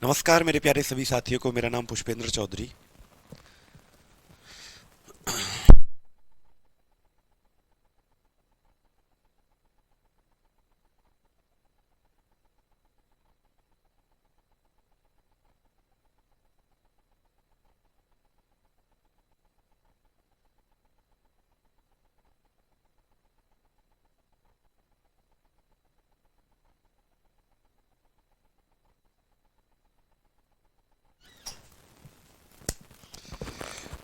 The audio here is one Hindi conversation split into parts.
नमस्कार मेरे प्यारे सभी साथियों को। मेरा नाम पुष्पेंद्र चौधरी।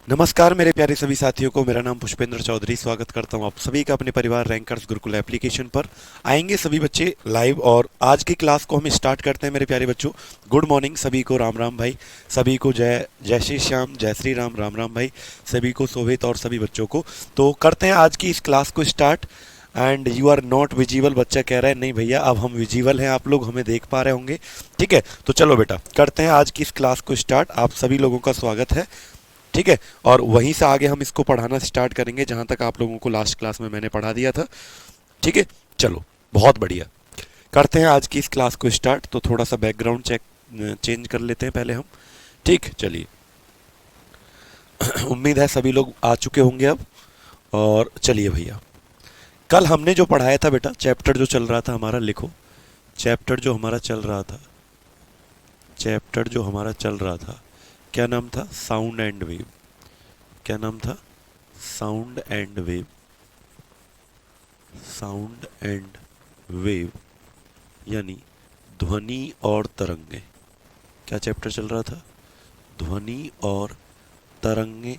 नमस्कार मेरे प्यारे सभी साथियों को। मेरा नाम पुष्पेंद्र चौधरी। स्वागत करता हूं आप सभी का अपने परिवार रैंकर्स गुरुकुल एप्लीकेशन पर। आएंगे सभी बच्चे लाइव और आज की क्लास को हम स्टार्ट करते हैं मेरे प्यारे बच्चों। गुड मॉर्निंग सभी को। राम राम भाई। सभी को जय जय श्री श्याम, जय श्री राम, राम राम भाई। सभी को शोभित और सभी बच्चों को तो करते हैं आज की इस क्लास को start. And you are not visible, बच्चा कह रहा है। नहीं भैया, अब हम विजिबल हैं, आप लोग हमें देख पा रहे होंगे। ठीक है, तो चलो बेटा करते हैं आज की इस क्लास को स्टार्ट। आप सभी लोगों का स्वागत है। ठीक है, और वहीं से आगे हम इसको पढ़ाना स्टार्ट करेंगे जहां तक आप लोगों को लास्ट क्लास में मैंने पढ़ा दिया था। ठीक है, चलो बहुत बढ़िया। करते हैं आज की इस क्लास को स्टार्ट। तो थोड़ा सा बैकग्राउंड चेंज कर लेते हैं पहले हम। ठीक, चलिए। उम्मीद है सभी लोग आ चुके होंगे अब। और चलिए भैया, कल हमने जो पढ़ाया था बेटा, चैप्टर जो चल रहा था हमारा, लिखो। चैप्टर जो हमारा चल रहा था, चैप्टर जो हमारा चल रहा था, क्या नाम था? Sound and wave. क्या नाम था? Sound and wave. Sound and wave यानी ध्वनि और तरंगे। क्या चैप्टर चल रहा था? ध्वनि और तरंगे।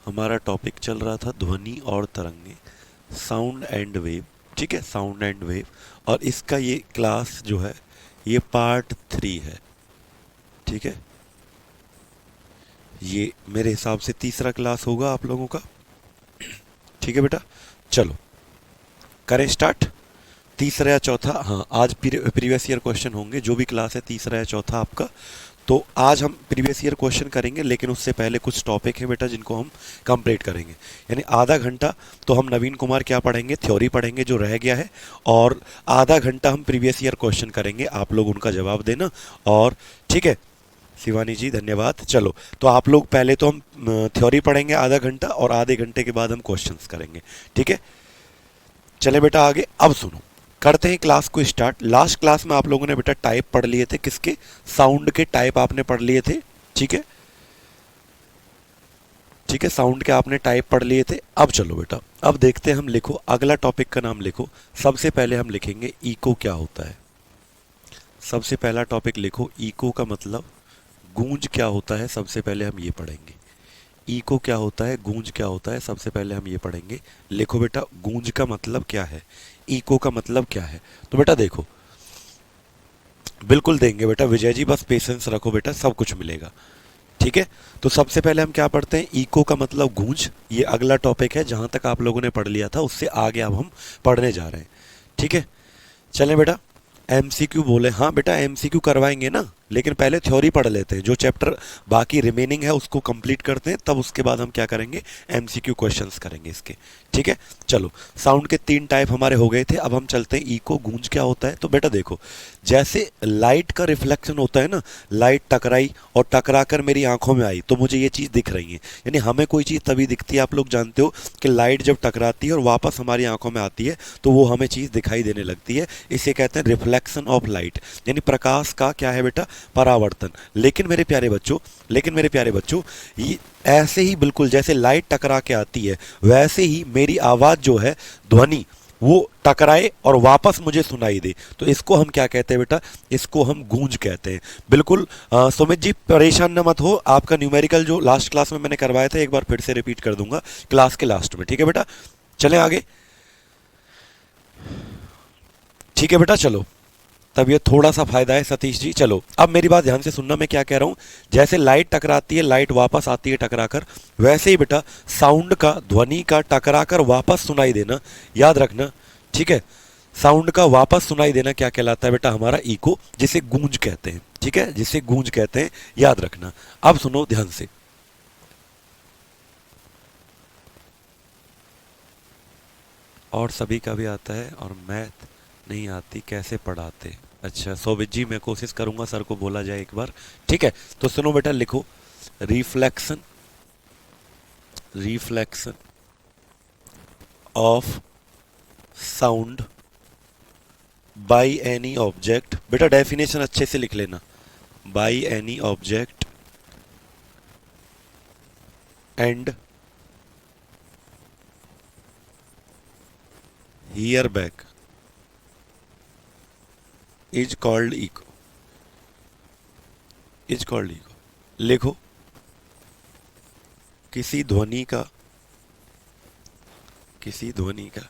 हमारा टॉपिक चल रहा था ध्वनि और तरंगे, साउंड एंड वेव। ठीक है, साउंड एंड वेव। और इसका ये क्लास जो है, ये पार्ट 3 है। ठीक है, ये मेरे हिसाब से तीसरा क्लास होगा आप लोगों का। ठीक है बेटा, चलो करें स्टार्ट। तीसरा या चौथा, हाँ आज प्रीवियस ईयर क्वेश्चन होंगे। जो भी क्लास है तीसरा या चौथा आपका। तो आज हम प्रीवियस ईयर क्वेश्चन करेंगे, लेकिन उससे पहले कुछ टॉपिक हैं बेटा जिनको हम कंप्लीट करेंगे। यानी आधा घंटा तो हम नवीन कुमार क्या पढ़ेंगे? थ्योरी पढ़ेंगे जो रह गया है। और आधा घंटा हम प्रीवियस ईयर क्वेश्चन करेंगे, आप लोग उनका जवाब देना। और ठीक है शिवानी जी, धन्यवाद। चलो, तो आप लोग पहले तो हम थ्योरी पढ़ेंगे आधा घंटा, और आधे घंटे के बाद हम क्वेश्चंस करेंगे। ठीक है, चले बेटा आगे। अब सुनो, करते हैं क्लास को स्टार्ट। लास्ट क्लास में आप लोगों ने बेटा टाइप पढ़ लिए थे, किसके? साउंड के टाइप आपने पढ़ लिए थे। ठीक है, ठीक है, साउंड के आपने टाइप पढ़ लिए थे। अब चलो बेटा, अब देखते हैं हम। लिखो अगला टॉपिक का नाम लिखो। सबसे पहले हम लिखेंगे इको क्या होता है। सबसे पहला टॉपिक लिखो, इको का मतलब गूंज क्या होता है। सबसे पहले हम ये पढ़ेंगे। इको क्या होता है, गूंज क्या होता है, सबसे पहले हम ये पढ़ेंगे। लिखो बेटा, गूंज का मतलब क्या है, इको का मतलब क्या है। तो बेटा देखो, बिल्कुल देंगे बेटा विजय जी, बस पेशेंस रखो बेटा, सब कुछ मिलेगा। ठीक है, तो सबसे पहले हम क्या पढ़ते हैं? इको का मतलब गूंज। ये अगला टॉपिक है, जहां तक आप लोगों ने पढ़ लिया था उससे आगे अब हम पढ़ने जा रहे हैं। ठीक है, चलें बेटा। एमसीक्यू बोले, हाँ बेटा एमसीक्यू करवाएंगे ना, लेकिन पहले थ्योरी पढ़ लेते हैं। जो चैप्टर बाकी रिमेनिंग है उसको कंप्लीट करते हैं, तब उसके बाद हम क्या करेंगे? एमसीक्यू क्वेश्चंस करेंगे इसके। ठीक है, चलो। साउंड के 3 टाइप हमारे हो गए थे। अब हम चलते हैं इको, गूंज क्या होता है। तो बेटा देखो, जैसे लाइट का रिफ्लेक्शन होता है ना, लाइट टकराई और टकरा कर मेरी आंखों में आई तो मुझे ये चीज़ दिख रही है। यानी हमें कोई चीज़ तभी दिखती है, आप लोग जानते हो कि लाइट जब टकराती है और वापस हमारी आंखों में आती है तो वो हमें चीज़ दिखाई देने लगती है। इसे कहते हैं रिफ्लेक्शन ऑफ लाइट, यानी प्रकाश का क्या है बेटा? परावर्तन। लेकिन मेरे प्यारे बच्चों, लेकिन मेरे प्यारे बच्चों, ये ऐसे ही बिल्कुल जैसे लाइट टकरा के आती है, वैसे ही मेरी आवाज़ जो है, ध्वनि, वो टकराए और वापस मुझे सुनाई दे, तो इसको हम क्या कहते हैं बेटा? इसको हम गूंज कहते हैं। बिल्कुल। सुमित जी परेशान न मत हो, आपका न्यूमेरिकल जो लास्ट क्लास में मैंने करवाया था एक बार फिर से रिपीट कर दूंगा क्लास के लास्ट में। ठीक है बेटा, चलें आगे। ठीक है बेटा, चलो। तब ये थोड़ा सा फायदा है सतीश जी। चलो अब मेरी बात ध्यान से सुनना, मैं क्या कह रहा हूं। जैसे लाइट टकराती है, लाइट वापस आती है टकराकर, वैसे ही बेटा साउंड का, ध्वनि का टकराकर वापस सुनाई देना, याद रखना। ठीक है, साउंड का वापस सुनाई देना क्या कहलाता है बेटा? हमारा इको, जिसे गूंज कहते हैं। ठीक है, जिसे गूंज कहते हैं, याद रखना। अब सुनो ध्यान से। और सभी का भी आता है और मैथ नहीं आती कैसे पढ़ाते? अच्छा सोभित जी, मैं कोशिश करूंगा सर को बोला जाए एक बार। ठीक है, तो सुनो बेटा, लिखो reflection, reflection of sound by any object. बेटा डेफिनेशन अच्छे से लिख लेना, by any object and hear back is called echo, is called echo. लिखो किसी ध्वनि का, किसी ध्वनि का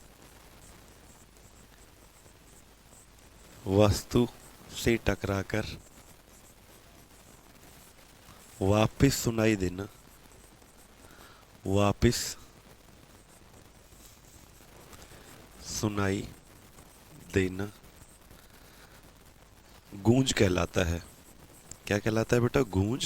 वस्तु से टकराकर वापस सुनाई देना, वापस सुनाई देना गूंज कहलाता है। क्या कहलाता है बेटा? गूंज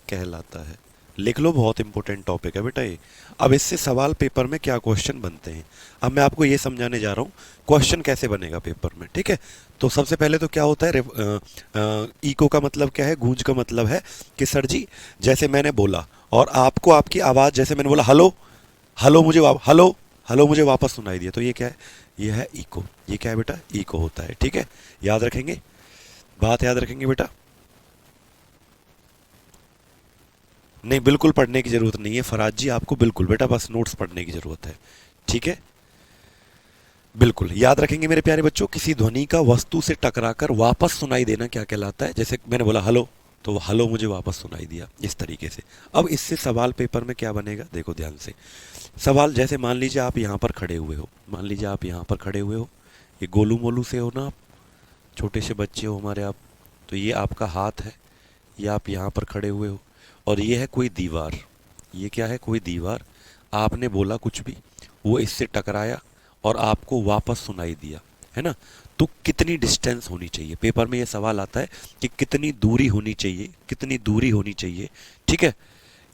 कहलाता है। लिख लो, बहुत इंपॉर्टेंट टॉपिक है बेटा ये। अब इससे सवाल पेपर में क्या क्वेश्चन बनते हैं, अब मैं आपको ये समझाने जा रहा हूँ क्वेश्चन कैसे बनेगा पेपर में। ठीक है, तो सबसे पहले तो क्या होता है, इको का मतलब क्या है? गूंज का मतलब है कि सर जी जैसे मैंने बोला और आपको आपकी आवाज़, जैसे मैंने बोला हेलो हेलो, मुझे हेलो हेलो मुझे वापस सुनाई दिया, तो ये क्या है? ये है इको। ये क्या है बेटा? इको होता है। ठीक है, याद रखेंगे, बात याद रखेंगे बेटा। नहीं, बिल्कुल पढ़ने की जरूरत नहीं है फराज जी, आपको बिल्कुल बेटा बस नोट्स पढ़ने की जरूरत है। ठीक है, बिल्कुल याद रखेंगे मेरे प्यारे बच्चों। किसी ध्वनि का वस्तु से टकराकर वापस सुनाई देना क्या कहलाता है? जैसे मैंने बोला हेलो, तो हेलो मुझे वापस सुनाई दिया, इस तरीके से। अब इससे सवाल पेपर में क्या बनेगा, देखो ध्यान से। सवाल जैसे मान लीजिए आप यहाँ पर खड़े हुए हो, मान लीजिए आप यहाँ पर खड़े हुए हो, ये गोलू मोलू से हो ना आप, छोटे से बच्चे हो हमारे आप, तो ये आपका हाथ है, ये आप यहाँ पर खड़े हुए हो, और ये है कोई दीवार। ये क्या है? कोई दीवार। आपने बोला कुछ भी, वो इससे टकराया और आपको वापस सुनाई दिया, है ना? तो कितनी डिस्टेंस होनी चाहिए? पेपर में ये सवाल आता है कि कितनी दूरी होनी चाहिए, कितनी दूरी होनी चाहिए। ठीक है,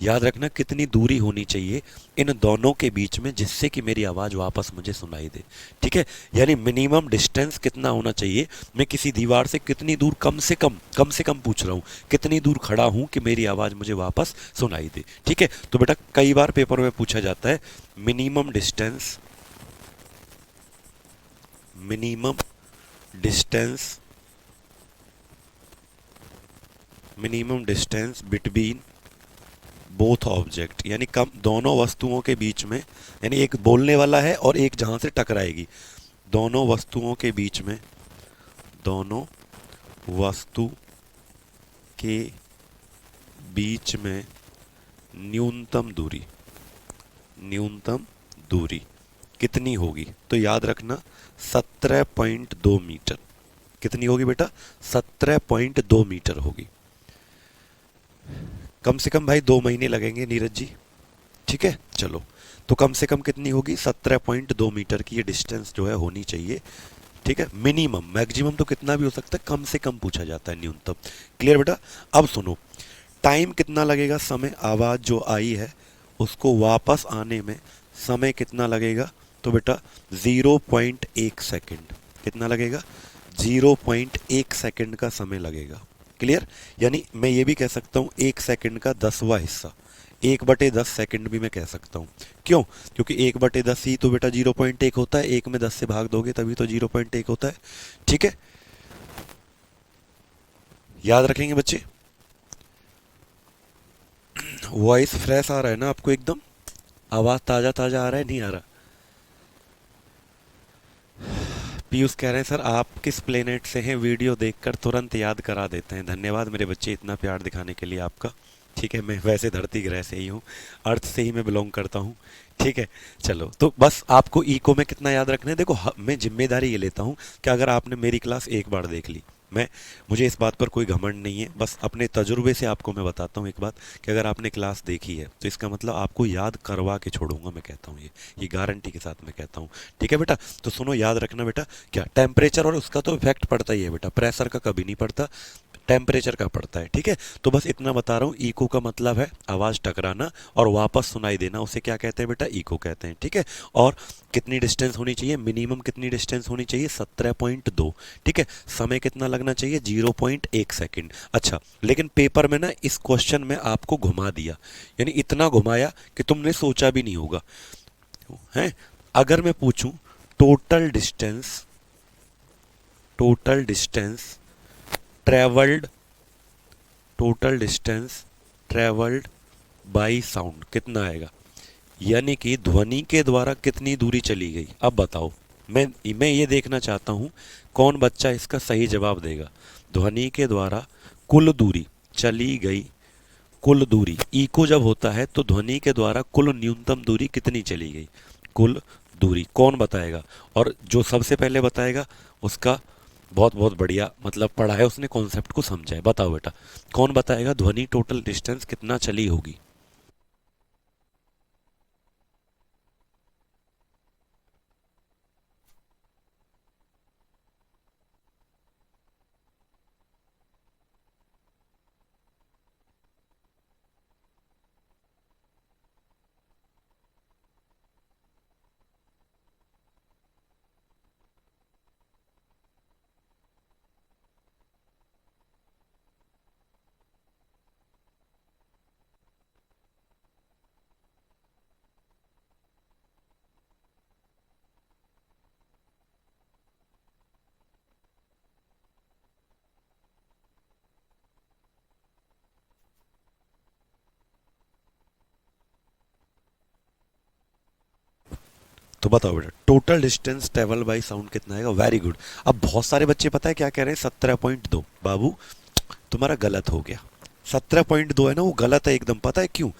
याद रखना कितनी दूरी होनी चाहिए इन दोनों के बीच में, जिससे कि मेरी आवाज़ वापस मुझे सुनाई दे। ठीक है, यानी मिनिमम डिस्टेंस कितना होना चाहिए, मैं किसी दीवार से कितनी दूर, कम से कम पूछ रहा हूँ, कितनी दूर खड़ा हूँ कि मेरी आवाज़ मुझे वापस सुनाई दे। ठीक है, तो बेटा कई बार पेपर में पूछा जाता है minimum distance, minimum distance, minimum distance between both object, यानी कम दोनों वस्तुओं के बीच में, यानी एक बोलने वाला है और एक जहां से टकराएगी, दोनों वस्तुओं के बीच में, दोनों वस्तु के बीच में न्यूनतम दूरी, न्यूनतम दूरी कितनी होगी? तो याद रखना 17.2 मीटर। कितनी होगी बेटा? 17.2 मीटर होगी। कम से कम भाई 2 महीने लगेंगे नीरज जी। ठीक है, चलो, तो कम से कम कितनी होगी? 17.2 मीटर की ये डिस्टेंस जो है होनी चाहिए। ठीक है, मिनिमम, मैक्सिमम तो कितना भी हो सकता है, कम से कम पूछा जाता है, न्यूनतम। क्लियर बेटा? अब सुनो, टाइम कितना लगेगा, समय, आवाज जो आई है उसको वापस आने में समय कितना लगेगा? तो बेटा 0.1 सेकेंड। कितना लगेगा? 0.1 सेकेंड का समय लगेगा। क्लियर? यानी मैं ये भी कह सकता हूँ 1 सेकेंड का 10वां हिस्सा, 1/10 सेकेंड भी मैं कह सकता हूँ। क्यों? क्योंकि 1/10 ही तो बेटा 0.1 होता है, 1 में 10 से भाग दोगे तभी तो 0.1 होता है। ठीक है, याद रखेंगे बच्चे। वॉइस फ्रेश आ रहा है ना आपको? एकदम आवाज ताजा ताजा आ रहा है, नहीं आ रहा? पीयूष कह रहे हैं सर आप किस प्लेनेट से हैं, वीडियो देखकर तुरंत याद करा देते हैं। धन्यवाद मेरे बच्चे इतना प्यार दिखाने के लिए आपका। ठीक है, मैं वैसे धरती ग्रह से ही हूँ, अर्थ से ही मैं बिलोंग करता हूँ। ठीक है, चलो, तो बस आपको इको में कितना याद रखना है। देखो मैं जिम्मेदारी ये लेता हूँ कि अगर आपने मेरी क्लास एक बार देख ली, मैं मुझे इस बात पर कोई घमंड नहीं है, बस अपने तजुर्बे से आपको मैं बताता हूँ एक बात कि अगर आपने क्लास देखी है तो इसका मतलब आपको याद करवा के छोड़ूंगा, मैं कहता हूँ ये गारंटी के साथ मैं कहता हूँ। ठीक है बेटा, तो सुनो, याद रखना बेटा, क्या टेम्परेचर और उसका तो इफेक्ट पड़ता ही है बेटा, प्रेशर का कभी नहीं पड़ता। टेम्परेचर का पड़ता है। ठीक है, तो बस इतना बता रहा हूँ, इको का मतलब है आवाज़ टकराना और वापस सुनाई देना, उसे क्या कहते हैं बेटा, इको कहते हैं। ठीक है, और कितनी डिस्टेंस होनी चाहिए, मिनिमम कितनी डिस्टेंस होनी चाहिए, 17.2। ठीक है, समय कितना लगना चाहिए, 0.1 सेकेंड। अच्छा, लेकिन पेपर में ना इस क्वेश्चन में आपको घुमा दिया, यानी इतना घुमाया कि तुमने सोचा भी नहीं होगा है। अगर मैं पूछूं total distance, total distance travelled, total distance travelled by sound कितना आएगा, यानी कि ध्वनि के द्वारा कितनी दूरी चली गई। अब बताओ, मैं ये देखना चाहता हूं कौन बच्चा इसका सही जवाब देगा। ध्वनि के द्वारा कुल दूरी चली गई, कुल दूरी, इको जब होता है तो ध्वनि के द्वारा कुल न्यूनतम दूरी कितनी चली गई, कुल दूरी कौन बताएगा। और जो सबसे पहले बताएगा उसका बहुत बहुत बढ़िया, मतलब पढ़ा है उसने, कॉन्सेप्ट को समझा है। बताओ बेटा कौन बताएगा ध्वनि टोटल डिस्टेंस कितना चली होगी। तो बताओ बेटा total distance travel by sound कितना आएगा। Very good. अब बहुत सारे बच्चे पता है क्या कह रहे हैं, 17.2। बाबू तुम्हारा गलत हो गया, 17.2 है ना वो गलत है एकदम। पता है क्यों,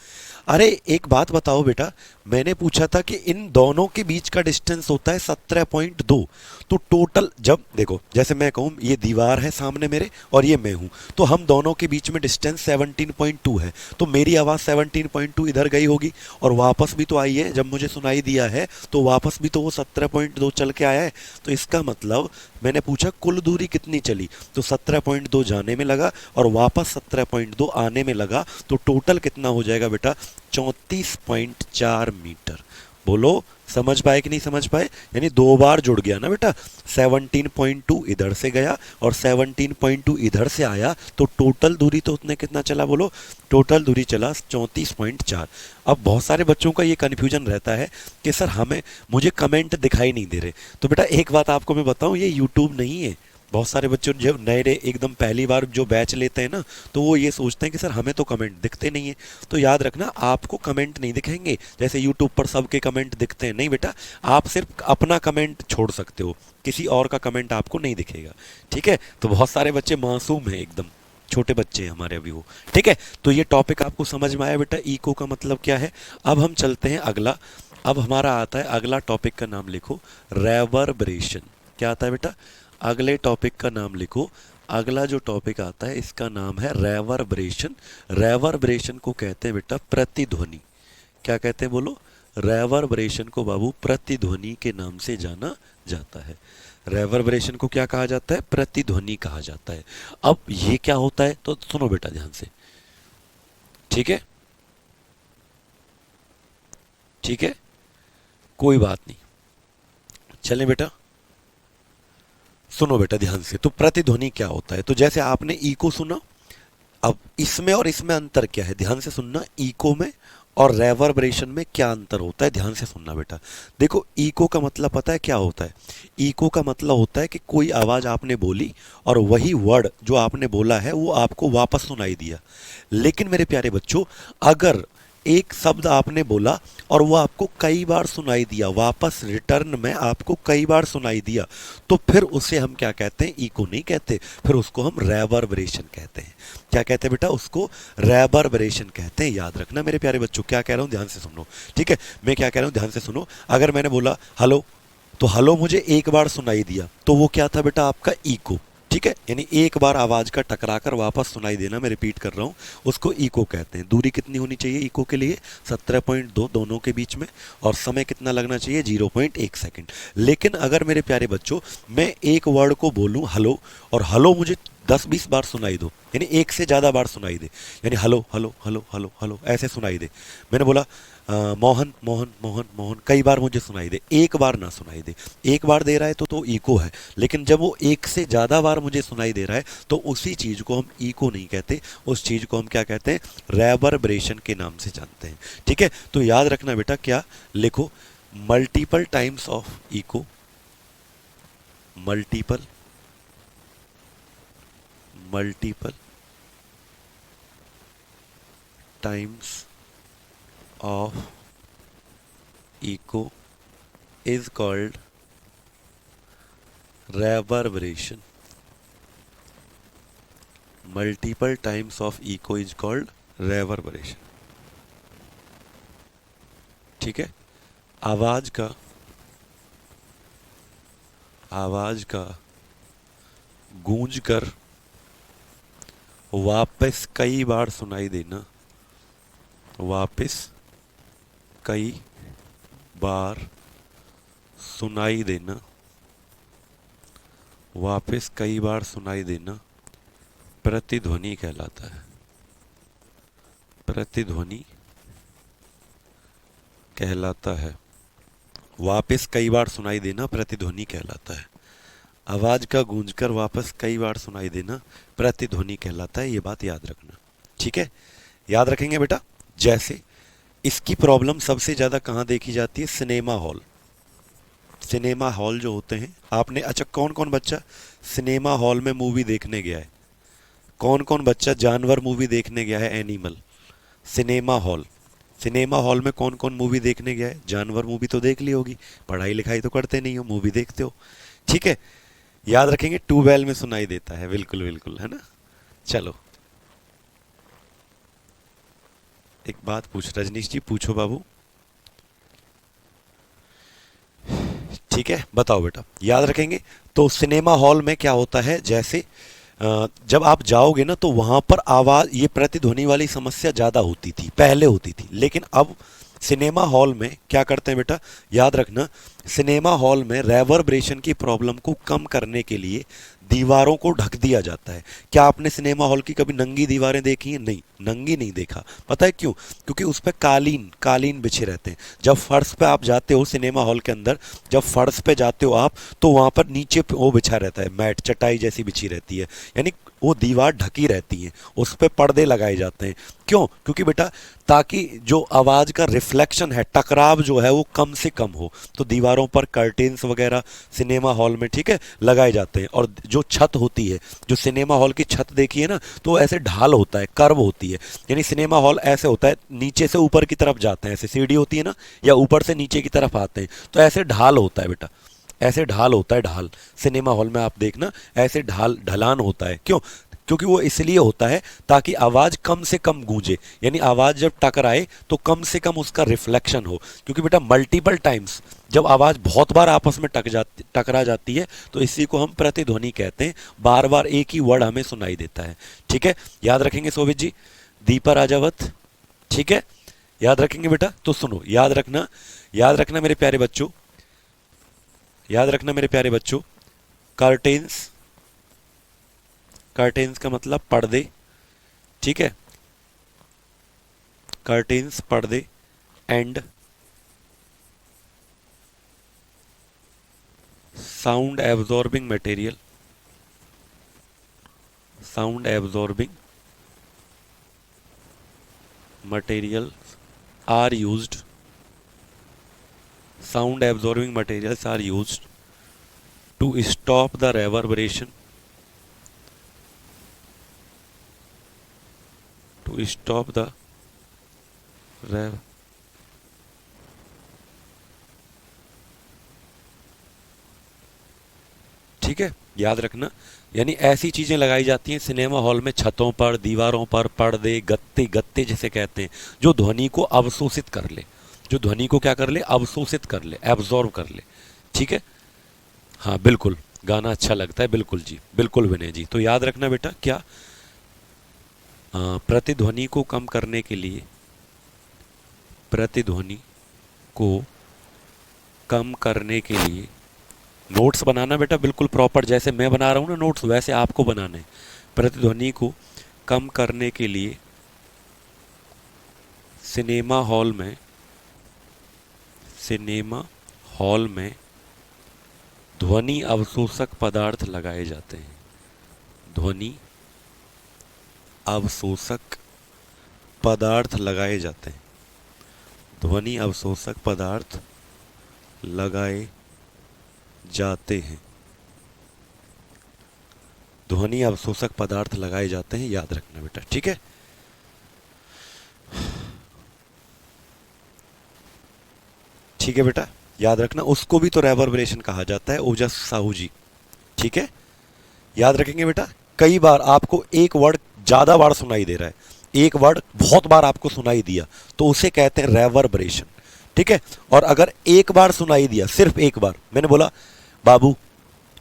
अरे एक बात बताओ बेटा, मैंने पूछा था कि इन दोनों के बीच का डिस्टेंस होता है 17.2, तो टोटल जब देखो, जैसे मैं कहूँ ये दीवार है सामने मेरे और ये मैं हूँ, तो हम दोनों के बीच में डिस्टेंस 17.2 है, तो मेरी आवाज़ 17.2 इधर गई होगी और वापस भी तो आई है, जब मुझे सुनाई दिया है तो वापस भी तो वो 17.2 चल के आया है। तो इसका मतलब मैंने पूछा कुल दूरी कितनी चली, तो 17.2 जाने में लगा और वापस 17.2 आने में लगा, तो टोटल कितना हो जाएगा बेटा, 34.4 मीटर। बोलो समझ पाए कि नहीं समझ पाए, यानी दो बार जुड़ गया ना बेटा, 17.2 इधर से गया और 17.2 इधर से आया, तो टोटल दूरी तो उतने कितना चला, बोलो टोटल दूरी चला 34.4। अब बहुत सारे बच्चों का ये कन्फ्यूजन रहता है कि सर हमें मुझे कमेंट दिखाई नहीं दे रहे। तो बेटा एक बात आपको मैं बताऊं, ये यूट्यूब नहीं है। बहुत सारे बच्चों जो नए नए एकदम पहली बार जो बैच लेते हैं ना, तो वो ये सोचते हैं कि सर हमें तो कमेंट दिखते नहीं है। तो याद रखना, आपको कमेंट नहीं दिखेंगे जैसे यूट्यूब पर सबके कमेंट दिखते हैं, नहीं बेटा, आप सिर्फ अपना कमेंट छोड़ सकते हो, किसी और का कमेंट आपको नहीं दिखेगा। ठीक है, तो बहुत सारे बच्चे मासूम हैं एकदम, छोटे बच्चे हैं हमारे अभी वो। ठीक है, तो ये टॉपिक आपको समझ में आया बेटा, इको का मतलब क्या है। अब हम चलते हैं अगला। अब हमारा आता है अगला टॉपिक का नाम लिखो, रेवर्बरेशन। क्या आता है बेटा, अगले टॉपिक का नाम लिखो। अगला जो टॉपिक आता है इसका नाम है रेवर्बरेशन। रेवर्बरेशन को कहते हैं बेटा प्रतिध्वनि। क्या कहते हैं बोलो, रेवर्बरेशन को बाबू प्रतिध्वनि के नाम से जाना जाता है। रेवर्बरेशन को क्या कहा जाता है, प्रतिध्वनि कहा जाता है। अब ये क्या होता है, तो सुनो बेटा ध्यान से। ठीक है, ठीक है, कोई बात नहीं, चलें बेटा, सुनो बेटा ध्यान से। तो प्रतिध्वनि क्या होता है, तो जैसे आपने इको सुना, अब इसमें और इसमें अंतर क्या है, ध्यान से सुनना। इको में और रेवर्बरेशन में क्या अंतर होता है, ध्यान से सुनना बेटा। देखो इको का मतलब पता है क्या होता है, इको का मतलब होता है कि कोई आवाज़ आपने बोली और वही वर्ड जो आपने बोला है वो आपको वापस सुनाई दिया। लेकिन मेरे प्यारे बच्चों, अगर एक शब्द आपने बोला और वो आपको कई बार सुनाई दिया, वापस रिटर्न में आपको कई बार सुनाई दिया, तो फिर उसे हम क्या कहते हैं, इको नहीं कहते, फिर उसको हम रेवर्बरेशन कहते हैं। क्या कहते हैं बेटा, उसको रेवर्बरेशन कहते हैं। याद रखना मेरे प्यारे बच्चों, क्या कह रहा हूं ध्यान से सुनो। ठीक है, मैं क्या कह रहा हूं ध्यान से सुनो। अगर मैंने बोला हेलो, तो हेलो मुझे एक बार सुनाई दिया, तो वो क्या था बेटा, आपका इको। ठीक है, यानी एक बार आवाज का टकराकर वापस सुनाई देना, मैं रिपीट कर रहा हूं, उसको इको कहते हैं। दूरी कितनी होनी चाहिए इको के लिए, 17.2 दोनों के बीच में, और समय कितना लगना चाहिए, 0.1 सेकंड। लेकिन अगर मेरे प्यारे बच्चों मैं एक वर्ड को बोलूं हेलो, और हेलो मुझे 10-20 बार सुनाई दो, यानी एक से ज़्यादा बार सुनाई दे, यानी hello hello hello hello hello ऐसे सुनाई दे। मैंने बोला मोहन मोहन मोहन मोहन कई बार मुझे सुनाई दे, एक बार ना सुनाई दे। एक बार दे रहा है तो इको है, लेकिन जब वो एक से ज़्यादा बार मुझे सुनाई दे रहा है तो उसी चीज़ को हम इको नहीं कहते, उस चीज़ को हम क्या कहते हैं, रेवर्बरेशन के नाम से जानते हैं। ठीक है, तो याद रखना बेटा, क्या लिखो, multiple times of echo, multiple multiple times of echo is called reverberation. Multiple times of echo is called reverberation. ठीक है, आवाज का गूंज कर वापस कई बार सुनाई देना, वापस कई बार सुनाई देना, वापस कई बार सुनाई देना प्रतिध्वनि कहलाता है, प्रतिध्वनि कहलाता है। वापस कई बार सुनाई देना प्रतिध्वनि कहलाता है। आवाज का गूंजकर वापस कई बार सुनाई देना प्रतिध्वनि कहलाता है, ये बात याद रखना। ठीक है, याद रखेंगे बेटा। जैसे इसकी प्रॉब्लम सबसे ज़्यादा कहाँ देखी जाती है, सिनेमा हॉल। सिनेमा हॉल जो होते हैं, आपने, अच्छा कौन कौन बच्चा सिनेमा हॉल में मूवी देखने गया है, कौन कौन बच्चा जानवर मूवी देखने गया है, animal. Cinema hall, cinema hall में कौन कौन मूवी देखने गया है, जानवर मूवी तो देख ली होगी, पढ़ाई लिखाई तो करते नहीं हो, मूवी देखते हो। ठीक है, याद रखेंगे, ट्यूबवेल में सुनाई देता है, बिल्कुल बिल्कुल, है ना। चलो एक बात पूछ, रजनीश जी पूछो बाबू। ठीक है, बताओ बेटा, याद रखेंगे। तो सिनेमा हॉल में क्या होता है, जैसे जब आप जाओगे ना तो वहां पर आवाज, ये प्रतिध्वनि वाली समस्या ज्यादा होती थी, पहले होती थी, लेकिन अब सिनेमा हॉल में क्या करते हैं बेटा, याद रखना, सिनेमा हॉल में रेवर्बरेशन की प्रॉब्लम को कम करने के लिए दीवारों को ढक दिया जाता है। क्या आपने सिनेमा हॉल की कभी नंगी दीवारें देखी हैं? नहीं, नंगी नहीं देखा। पता है क्यों? क्योंकि उस पर कालीन कालीन बिछे रहते हैं। जब फर्श पे आप जाते हो सिनेमा हॉल के अंदर, जब फर्श पे जाते हो आप, तो वहां पर नीचे वो बिछा रहता है, मैट, चटाई जैसी बिछी रहती है, यानी वो दीवार ढकी रहती है, उस पर पर्दे लगाए जाते हैं। क्यों? क्योंकि बेटा ताकि जो आवाज का रिफ्लेक्शन है, टकराव जो है वो कम से कम हो, तो दीवारों पर कर्टेन्स वगैरह सिनेमा हॉल में, ठीक है, लगाए जाते हैं। और जो छत होती है, जो सिनेमा हॉल की छत देखी है ना, तो ऐसे ढाल होता है, कर्व होती है, यानी सिनेमा हॉल ऐसे होता है, नीचे से ऊपर की तरफ जाते हैं, ऐसे सीढ़ी होती है ना, या ऊपर से नीचे की तरफ आते हैं, तो ऐसे ढाल होता है बेटा, ऐसे ढाल होता है, ढाल सिनेमा हॉल में आप देखना ऐसे ढाल ढलान होता है। क्यों? क्योंकि वो इसलिए होता है ताकि आवाज कम से कम गूंजे, यानी आवाज जब टकराए तो कम से कम उसका रिफ्लेक्शन हो। क्योंकि बेटा मल्टीपल टाइम्स जब आवाज बहुत बार आपस में टकरा जाती है तो इसी को हम प्रतिध्वनि कहते हैं, बार बार एक ही वर्ड हमें सुनाई देता है। ठीक है, याद रखेंगे शोभित जी, दीपा राजावत। ठीक है, याद रखेंगे बेटा। तो सुनो, याद रखना मेरे प्यारे बच्चों, याद रखना मेरे प्यारे बच्चों, कर्टेन्स, कर्टेन्स का मतलब पर्दे, ठीक है, कर्टेन्स पर्दे, and sound absorbing material, sound absorbing material are used, sound absorbing materials are used to stop the reverberation, to stop the rev ठीक है, याद रखना, यानी ऐसी चीजें लगाई जाती हैं सिनेमा हॉल में, छतों पर, दीवारों पर, पर्दे, गत्ते, गत्ते जिसे कहते हैं, जो ध्वनि को अवशोषित कर ले, जो ध्वनि को क्या कर ले, अवशोषित कर ले, एब्जॉर्ब कर ले। ठीक है, हाँ बिल्कुल, गाना अच्छा लगता है, बिल्कुल जी, बिल्कुल विनय जी। तो याद रखना बेटा, क्या प्रतिध्वनि को कम करने के लिए, प्रतिध्वनि को कम करने के लिए नोट्स बनाना बेटा बिल्कुल प्रॉपर, जैसे मैं बना रहा हूँ ना नोट्स, वैसे आपको बनाने। प्रतिध्वनि को कम करने के लिए सिनेमा हॉल में सिनेमा हॉल में ध्वनि अवशोषक पदार्थ लगाए जाते हैं। ध्वनि अवशोषक पदार्थ लगाए जाते हैं। ध्वनि अवशोषक पदार्थ लगाए जाते हैं। ध्वनि अवशोषक पदार्थ लगाए जाते हैं, याद रखना बेटा, ठीक है। ठीक है बेटा, याद रखना। उसको भी तो रेवर्बरेशन कहा जाता है, ओजस साहू जी, ठीक है। याद रखेंगे बेटा। कई बार आपको एक वर्ड ज्यादा बार सुनाई दे रहा है, एक वर्ड बहुत बार आपको सुनाई दिया, तो उसे कहते हैं रेवर्बरेशन, ठीक है। और अगर एक बार सुनाई दिया, सिर्फ एक बार, मैंने बोला बाबू,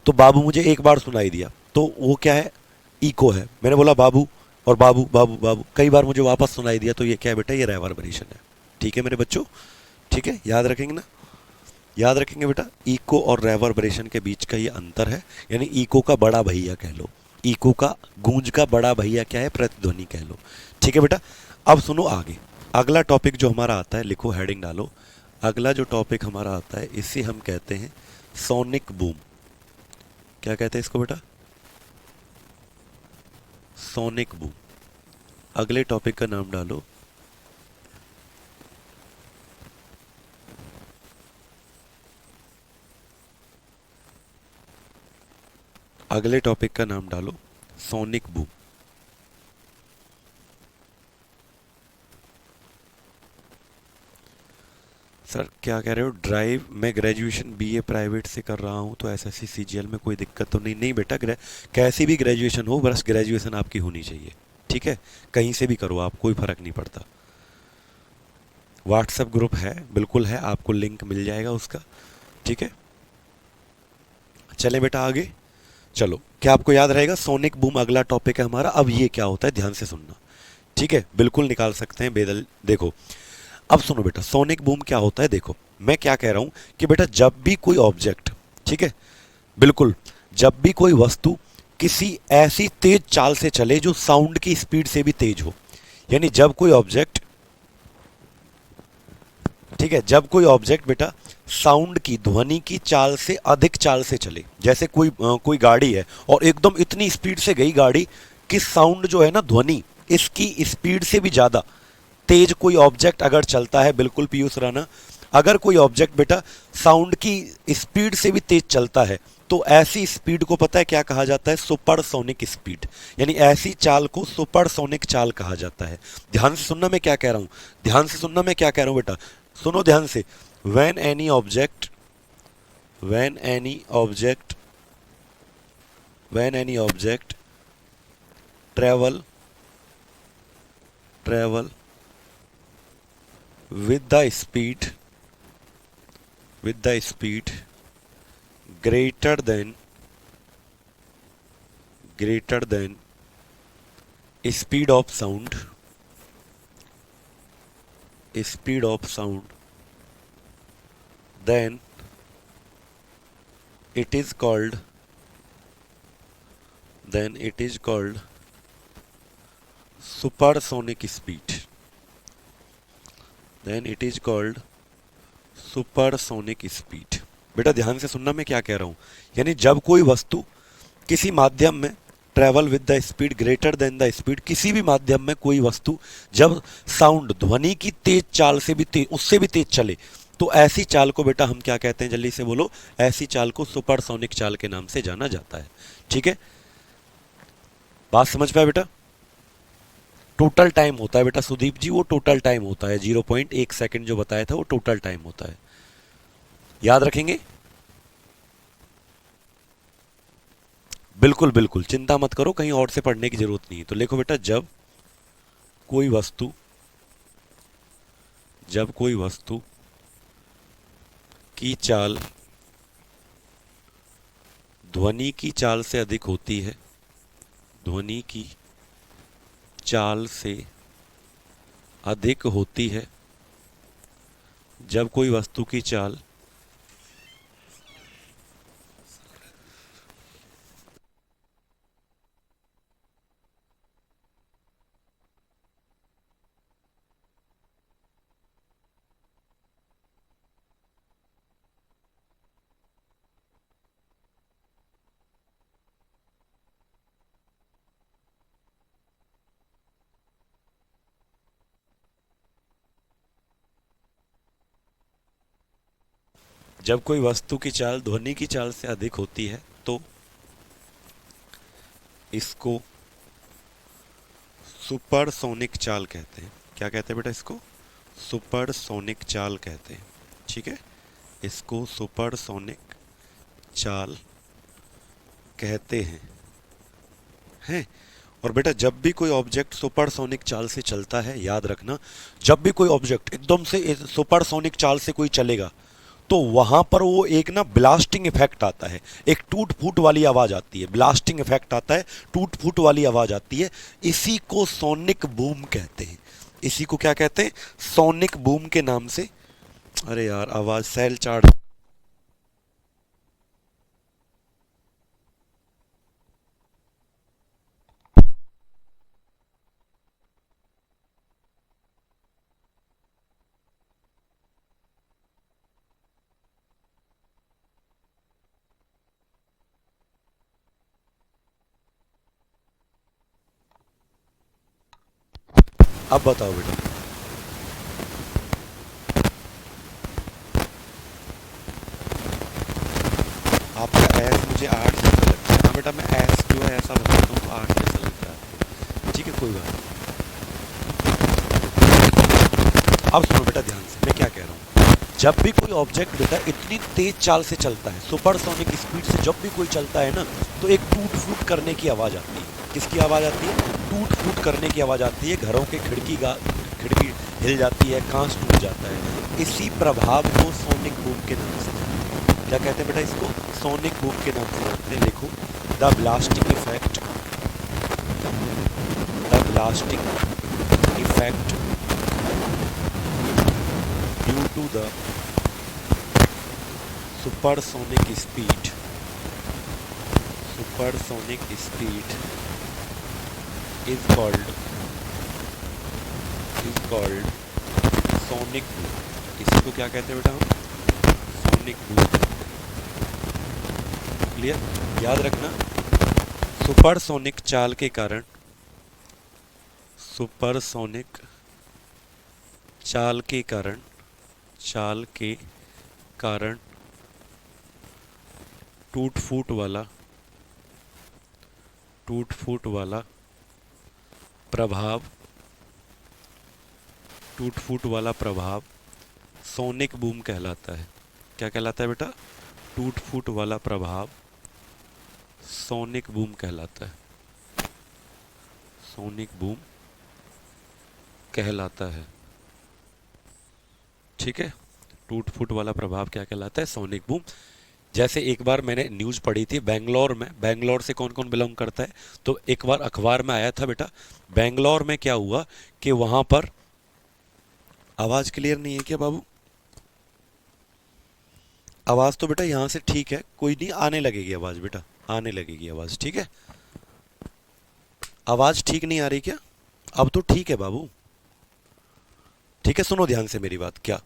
तो बाबू मुझे एक बार सुनाई दिया, तो वो क्या है, इको है। मैंने बोला बाबू, और बाबू बाबू बाबू कई बार मुझे वापस सुनाई दिया, तो ये क्या है बेटा, ये रेवर्बरेशन है, ठीक है मेरे बच्चों, ठीक है। याद रखेंगे ना, याद रखेंगे बेटा। इको और रेवर्बरेशन के बीच का ये अंतर है, यानी इको का बड़ा भैया कह लो, इको का, गूंज का बड़ा भैया क्या है, प्रतिध्वनि कह लो, ठीक है बेटा। अब सुनो आगे, अगला टॉपिक जो हमारा आता है, लिखो, हेडिंग डालो। अगला जो टॉपिक हमारा आता है, इसे हम कहते हैं सोनिक बूम। क्या कहते हैं इसको बेटा, सोनिक बूम। अगले टॉपिक का नाम डालो अगले टॉपिक का नाम डालो सोनिक बूम। सर क्या कह रहे हो, ड्राइव, मैं ग्रेजुएशन बीए प्राइवेट से कर रहा हूँ, तो एसएससी सीजीएल में कोई दिक्कत तो नहीं? नहीं बेटा, कैसी भी ग्रेजुएशन हो, बस ग्रेजुएशन आपकी होनी चाहिए, ठीक है। कहीं से भी करो आप, कोई फर्क नहीं पड़ता। व्हाट्सएप ग्रुप है, बिल्कुल है, आपको लिंक मिल जाएगा उसका, ठीक है। चलें बेटा आगे, चलो। क्या आपको याद रहेगा, सोनिक बूम अगला टॉपिक है हमारा। अब ये क्या होता है, ध्यान से सुनना, ठीक है, बिल्कुल निकाल सकते हैं बेदल। देखो अब सुनो बेटा, सोनिक बूम क्या होता है, देखो मैं क्या कह रहा हूं कि बेटा जब भी कोई ऑब्जेक्ट, ठीक है, बिल्कुल, जब भी कोई वस्तु किसी ऐसी तेज चाल से चले जो साउंड की स्पीड से भी तेज हो, यानी जब कोई ऑब्जेक्ट, ठीक है, जब कोई ऑब्जेक्ट बेटा साउंड की, ध्वनि की चाल से अधिक चाल से चले, जैसे कोई गाड़ी है और एकदम इतनी स्पीड से गई गाड़ी कि साउंड जो है ना, ध्वनि इसकी स्पीड से भी ज्यादा तेज कोई ऑब्जेक्ट अगर चलता है, बिल्कुल पीयूष राणा, अगर कोई ऑब्जेक्ट बेटा साउंड की स्पीड से भी तेज चलता है, तो ऐसी स्पीड को पता है क्या कहा जाता है, सुपरसोनिक स्पीड, यानी ऐसी चाल को सुपरसोनिक चाल कहा जाता है। ध्यान से सुनना मैं क्या कह रहा हूं, ध्यान से सुनना मैं क्या कह रहा हूं बेटा, सुनो ध्यान से। when any object when any object when any object travel with the speed greater than speed of sound, then it is called supersonic speed. Then it is called supersonic speed. बेटा ध्यान से सुनना मैं क्या कह रहा हूं, यानी जब कोई वस्तु किसी माध्यम में travel with the speed greater than the speed, किसी भी माध्यम में कोई वस्तु जब साउंड, ध्वनि की तेज चाल से भी तेज, उससे भी तेज चले, तो ऐसी चाल को बेटा हम क्या कहते हैं, जल्दी से बोलो, ऐसी चाल को सुपरसोनिक चाल के नाम से जाना जाता है, ठीक है। बात समझ पाए बेटा। टोटल टाइम होता है बेटा सुदीप जी, वो टोटल टाइम होता है, 0.1 सेकंड जो बताया था वो टोटल टाइम होता है, याद रखेंगे। बिल्कुल बिल्कुल, चिंता मत करो, कहीं और से पढ़ने की जरूरत नहीं है। तो लिखो बेटा, जब कोई वस्तु की चाल ध्वनि की चाल से अधिक होती है, ध्वनि की चाल से अधिक होती है, जब कोई वस्तु की चाल जब कोई वस्तु की चाल ध्वनि की चाल से अधिक होती है तो इसको सुपरसोनिक चाल कहते हैं। क्या कहते हैं बेटा इसको? सुपरसोनिक चाल कहते हैं। ठीक है, इसको सुपरसोनिक चाल कहते हैं। और बेटा जब भी कोई ऑब्जेक्ट सुपरसोनिक चाल से चलता है, याद रखना, जब भी कोई ऑब्जेक्ट एकदम से सुपरसोनिक चाल से कोई चलेगा तो वहां पर वो एक ना ब्लास्टिंग इफेक्ट आता है, एक टूट फूट वाली आवाज आती है, ब्लास्टिंग इफेक्ट आता है, टूट फूट वाली आवाज आती है। इसी को सोनिक बूम कहते हैं। इसी को क्या कहते हैं? सोनिक बूम के नाम से। अरे यार आवाज सेल चार्ट। अब बताओ बेटा, आपका एस मुझे 8 जैसा लगता है। हाँ बेटा, मैं एस जो है ऐसा बताता हूँ तो 8 जैसा लगता है। ठीक है, कोई बात नहीं। अब सुनो बेटा ध्यान से, मैं क्या कह रहा हूँ। जब भी कोई ऑब्जेक्ट बेटा इतनी तेज चाल से चलता है, सुपरसोनिक स्पीड से जब भी कोई चलता है ना, तो एक टूट फूट करने की आवाज आती है। किसकी आवाज आती है? टूट फूट करने की आवाज आती है। घरों के खिड़की हिल जाती है, कांच टूट जाता है। इसी प्रभाव को सोनिक बूम के नाम से, क्या कहते हैं बेटा इसको? सोनिक बूम के नाम से जानते हैं। लिखो, the blasting effect, the blasting effect due to the supersonic speed, supersonic speed is called sonic boom. इसी को क्या कहते हैं बेटा हम? Sonic boom. क्लियर? याद रखना, सुपरसोनिक चाल के कारण, सुपरसोनिक चाल के कारण, चाल के कारण टूट फूट वाला प्रभाव, टूट फूट वाला प्रभाव सोनिक बूम कहलाता है। क्या कहलाता है बेटा? टूट फूट वाला प्रभाव सोनिक बूम कहलाता है। सोनिक बूम कहलाता है। ठीक है, टूट फूट वाला प्रभाव क्या कहलाता है? Sonic boom. जैसे एक बार मैंने न्यूज़ पढ़ी थी बेंगलोर में, बेंगलोर से कौन कौन बिलोंग करता है, तो एक बार अखबार में आया था बेटा, बेंगलोर में क्या हुआ कि वहां पर, आवाज क्लियर नहीं है क्या बाबू? आवाज तो बेटा यहां से ठीक है, कोई नहीं, आने लगेगी आवाज बेटा, आने लगेगी आवाज। ठीक है, आवाज ठीक नहीं आ रही क्या? अब तो ठीक है बाबू। ठीक है, सुनो ध्यान से मेरी बात। क्या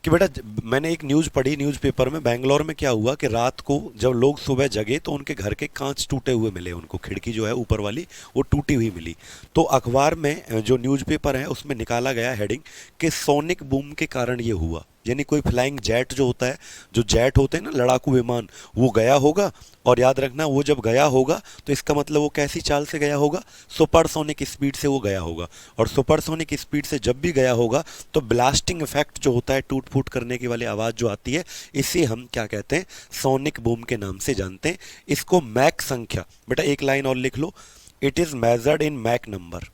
कि बेटा मैंने एक न्यूज़ पढ़ी न्यूज़पेपर में, बैंगलोर में क्या हुआ कि रात को जब लोग सुबह जगे तो उनके घर के कांच टूटे हुए मिले उनको, खिड़की जो है ऊपर वाली वो टूटी हुई मिली। तो अखबार में जो न्यूज़पेपर है उसमें निकाला गया हेडिंग कि सोनिक बूम के कारण ये हुआ। यानी कोई फ्लाइंग जेट जो होता है, जो जेट होते हैं ना लड़ाकू विमान, वो गया होगा। और याद रखना, वो जब गया होगा तो इसका मतलब वो कैसी चाल से गया होगा? सुपरसोनिक स्पीड से वो गया होगा। और सुपरसोनिक स्पीड से जब भी गया होगा तो ब्लास्टिंग इफेक्ट जो होता है, टूट फूट करने की वाली आवाज़ जो आती है, इसे हम क्या कहते हैं? सोनिक बूम के नाम से जानते हैं। इसको मैक संख्या, बेटा एक लाइन और लिख लो, it is measured in Mach number.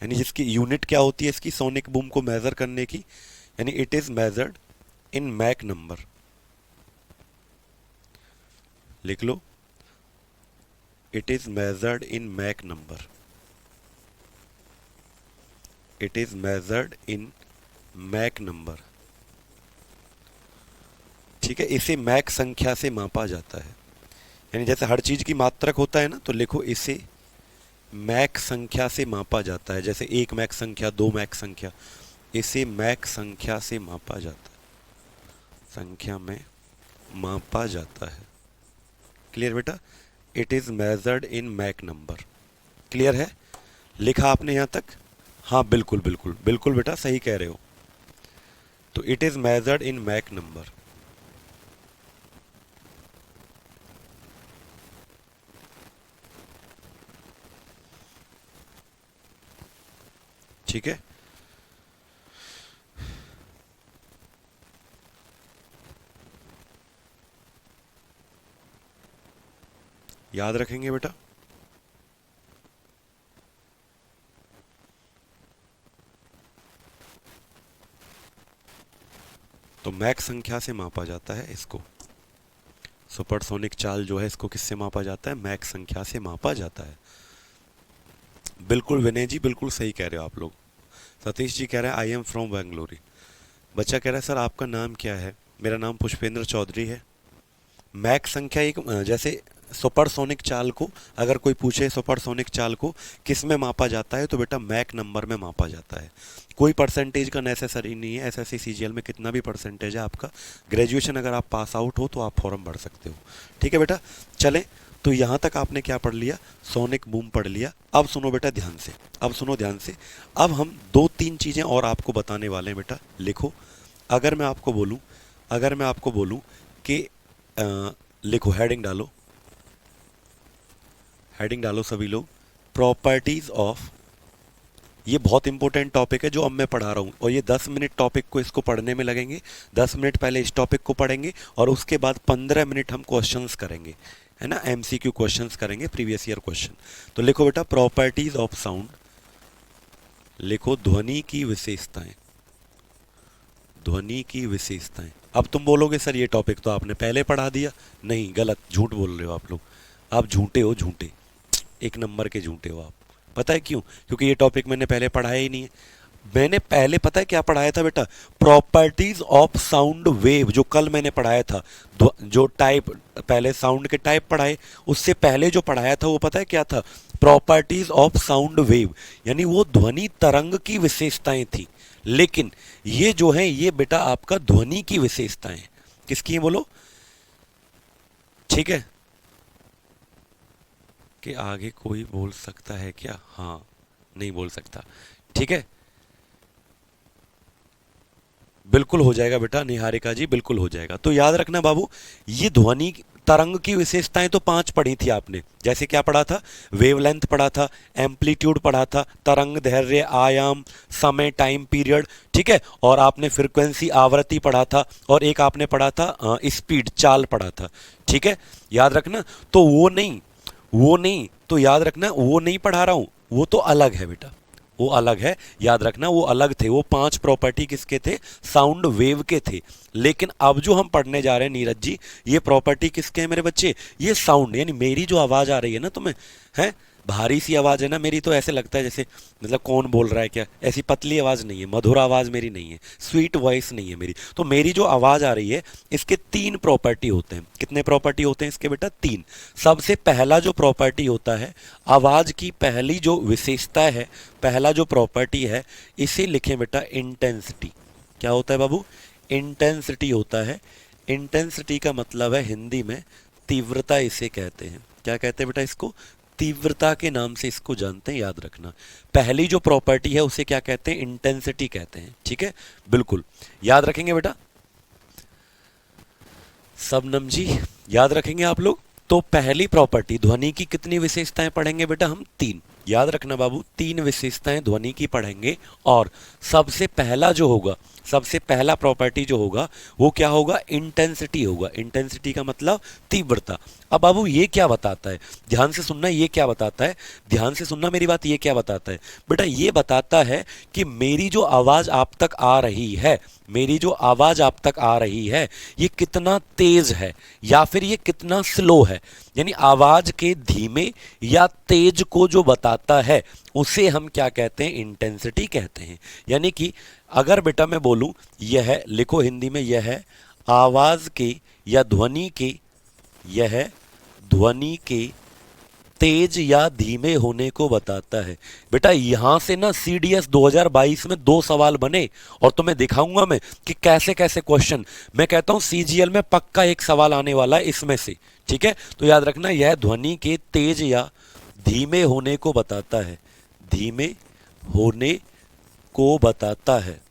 यानी जिसकी यूनिट क्या होती है इसकी सोनिक बूम को मेजर करने की, यानी it is measured in Mach number. लिख लो, it is measured in Mach number, it is measured in Mach number. ठीक है, इसे मैक संख्या से मापा जाता है। यानी जैसे हर चीज की मात्रक होता है ना, तो लिखो इसे मैक संख्या से मापा जाता है। जैसे 1 मैक संख्या, 2 मैक संख्या, इसे मैक संख्या से मापा जाता है, संख्या में मापा जाता है। क्लियर बेटा? It is measured in Mach number. Clear है? लिखा आपने यहां तक? हाँ बिल्कुल बिल्कुल बिल्कुल बेटा, सही कह रहे हो। तो it is measured in Mach number. ठीक है। याद रखेंगे बेटा। तो मैक संख्या से मापा जाता है इसको। सुपरसोनिक चाल जो है इसको किससे मापा जाता है? मैक संख्या से मापा जाता है। बिल्कुल विनय जी, बिल्कुल सही कह रहे हो आप लोग। सतीश जी कह रहे हैं आई एम फ्रॉम बेंगलोरी। बच्चा कह रहा है सर आपका नाम क्या है? मेरा नाम पुष्पेंद्र चौधरी है। मैक संख्या एक जैसे सुपरसोनिक चाल को अगर कोई पूछे सुपरसोनिक चाल को किस में मापा जाता है तो बेटा मैक नंबर में मापा जाता है। कोई परसेंटेज का नेसेसरी नहीं है। एसएससी सीजीएल में कितना भी परसेंटेज है आपका, ग्रेजुएशन अगर आप पास आउट हो तो आप फॉर्म भर सकते हो। ठीक है बेटा, चलें। तो यहाँ तक आपने क्या पढ़ लिया? सोनिक बूम पढ़ लिया। अब सुनो बेटा ध्यान से, अब सुनो ध्यान से। अब हम दो तीन चीज़ें और आपको बताने वाले हैं बेटा, लिखो। अगर मैं आपको बोलूँ कि लिखो, हेडिंग डालो सभी लोग, प्रॉपर्टीज ऑफ। ये बहुत इंपॉर्टेंट टॉपिक है जो अब मैं पढ़ा रहा हूँ, और ये 10 मिनट टॉपिक को इसको पढ़ने में लगेंगे। 10 मिनट पहले इस टॉपिक को पढ़ेंगे और उसके बाद 15 मिनट हम क्वेश्चंस करेंगे, है ना, एमसीक्यू क्वेश्चंस करेंगे, प्रीवियस ईयर क्वेश्चन। तो लिखो बेटा प्रॉपर्टीज ऑफ साउंड, लिखो ध्वनि की विशेषताएं, ध्वनि की विशेषताएं। अब तुम बोलोगे सर ये टॉपिक तो आपने पहले पढ़ा दिया। नहीं, गलत, झूठ बोल रहे हो आप लोग। आप झूठे हो, झूठे, एक नंबर के झूठे हो आप। पता है क्यों? क्योंकि ये टॉपिक मैंने पहले पढ़ाया ही नहीं है। मैंने पहले पता है क्या पढ़ाया था बेटा? प्रॉपर्टीज ऑफ साउंड वेव, जो कल मैंने पढ़ाया था। जो टाइप, पहले साउंड के टाइप पढ़ाए, उससे पहले जो पढ़ाया था वो पता है क्या था? प्रॉपर्टीज ऑफ साउंड वेव, यानी वो ध्वनि तरंग की विशेषताएं थी। लेकिन ये जो है ये बेटा आपका ध्वनि की विशेषताएं। किसकी है बोलो? ठीक है, कि आगे कोई बोल सकता है क्या? हाँ, नहीं बोल सकता। ठीक है, बिल्कुल हो जाएगा बेटा, निहारिका जी बिल्कुल हो जाएगा। तो याद रखना बाबू, ये ध्वनि तरंग की विशेषताएं तो 5 पढ़ी थी आपने। जैसे क्या पढ़ा था? वेवलेंथ पढ़ा था, एम्पलीट्यूड पढ़ा था, तरंग दैर्घ्य, आयाम, समय, टाइम पीरियड। ठीक है, और आपने फ्रीक्वेंसी, आवृत्ति पढ़ा था, और एक आपने पढ़ा था स्पीड, चाल पढ़ा था। ठीक है, याद रखना। तो वो नहीं, तो याद रखना वो नहीं पढ़ा रहा हूं, वो तो अलग है बेटा, वो अलग है। याद रखना वो अलग थे। वो 5 प्रॉपर्टी किसके थे? साउंड वेव के थे। लेकिन अब जो हम पढ़ने जा रहे हैं नीरज जी, ये प्रॉपर्टी किसके हैं मेरे बच्चे? ये साउंड, यानी मेरी जो आवाज आ रही है ना तुम्हें, है भारी सी आवाज है ना मेरी, तो ऐसे लगता है जैसे मतलब कौन बोल रहा है क्या। ऐसी पतली आवाज नहीं है, मधुर आवाज मेरी नहीं है, स्वीट वॉइस नहीं है मेरी। तो मेरी जो आवाज आ रही है इसके 3 प्रॉपर्टी होते हैं। कितने प्रॉपर्टी होते हैं इसके बेटा? 3। सबसे पहला जो प्रॉपर्टी होता है, आवाज की पहली जो विशेषता है, पहला जो प्रॉपर्टी है, इसे लिखें बेटा इंटेंसिटी। क्या होता है बाबू? इंटेंसिटी होता है। इंटेंसिटी का मतलब है हिंदी में तीव्रता, इसे कहते हैं। क्या कहते हैं बेटा इसको? तीव्रता के नाम से इसको जानते हैं, याद रखना। पहली जो प्रॉपर्टी है उसे क्या कहते हैं? इंटेंसिटी कहते हैं। ठीक है, बिल्कुल याद रखेंगे बेटा। सबनम जी याद रखेंगे आप लोग। तो पहली प्रॉपर्टी, ध्वनि की कितनी विशेषताएं पढ़ेंगे बेटा हम? 3। याद रखना बाबू, 3 विशेषताएं ध्वनि की पढ़ेंगे। और सबसे पहला जो होगा, सबसे पहला प्रॉपर्टी जो होगा वो क्या होगा? इंटेंसिटी होगा। इंटेंसिटी का मतलब तीव्रता। अब बाबू ये क्या बताता है? ध्यान से सुनना, ये क्या बताता है? ध्यान से सुनना मेरी बात। ये क्या बताता है बेटा? ये बताता है कि मेरी जो आवाज आप तक आ रही है, मेरी जो आवाज आप तक आ रही है, ये कितना तेज है या फिर ये कितना स्लो है। यानी आवाज के धीमे या तेज को जो बताता है उसे हम क्या कहते हैं? इंटेंसिटी कहते हैं। यानी कि अगर बेटा मैं बोलूं, यह लिखो हिंदी में, यह है आवाज के या ध्वनि के, यह ध्वनि के तेज या धीमे होने को बताता है। बेटा यहां से ना सीडीएस 2022 में 2 सवाल बने, और तुम्हें दिखाऊंगा मैं कि कैसे कैसे क्वेश्चन। मैं कहता हूं सीजीएल में पक्का एक सवाल आने वाला है इसमें से। ठीक है, तो याद रखना, यह ध्वनि के तेज या धीमे होने को बताता है, धीमे होने को बताता है।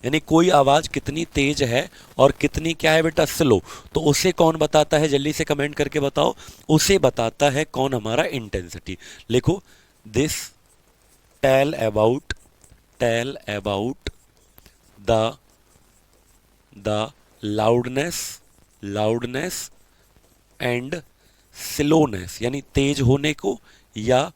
यानी कोई आवाज कितनी तेज है और कितनी क्या है बेटा? स्लो। तो उसे कौन बताता है? जल्दी से कमेंट करके बताओ। उसे बताता है कौन? हमारा इंटेंसिटी। लिखो, this tell about tell about the loudness and slowness, यानी तेज होने को या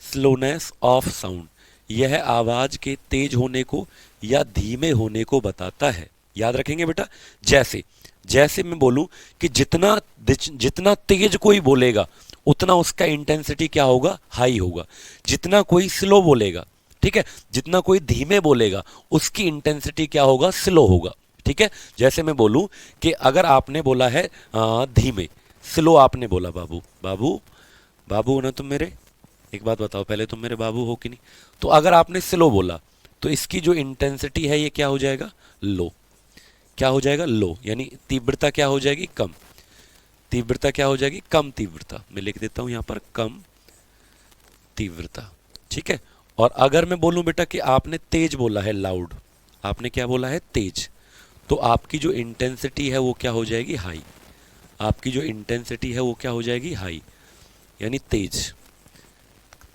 स्लोनेस ऑफ साउंड, यह आवाज के तेज होने को या धीमे होने को बताता है। याद रखेंगे बेटा, जैसे जैसे मैं बोलूं कि जितना तेज कोई बोलेगा उतना उसका इंटेंसिटी क्या होगा, हाई होगा। जितना कोई स्लो बोलेगा, ठीक है, जितना कोई धीमे बोलेगा उसकी इंटेंसिटी क्या होगा, स्लो होगा। ठीक है, जैसे मैं बोलूं कि अगर आपने बोला है धीमे, स्लो आपने बोला बाबू, बाबू बाबू हो ना तुम मेरे, एक बात बताओ पहले, तुम मेरे बाबू हो कि नहीं? तो अगर आपने स्लो बोला तो इसकी जो इंटेंसिटी है ये क्या हो जाएगा, लो। क्या हो जाएगा, लो, यानी तीव्रता क्या हो जाएगी, कम। तीव्रता क्या हो जाएगी, कम तीव्रता। मैं लिख देता हूं यहां पर, कम तीव्रता। ठीक है, और अगर मैं बोलूं बेटा कि आपने तेज बोला है, लाउड, आपने क्या बोला है, तेज, तो आपकी जो इंटेंसिटी है वो क्या हो जाएगी, हाई। आपकी जो इंटेंसिटी है वो क्या हो जाएगी, हाई, यानी तेज,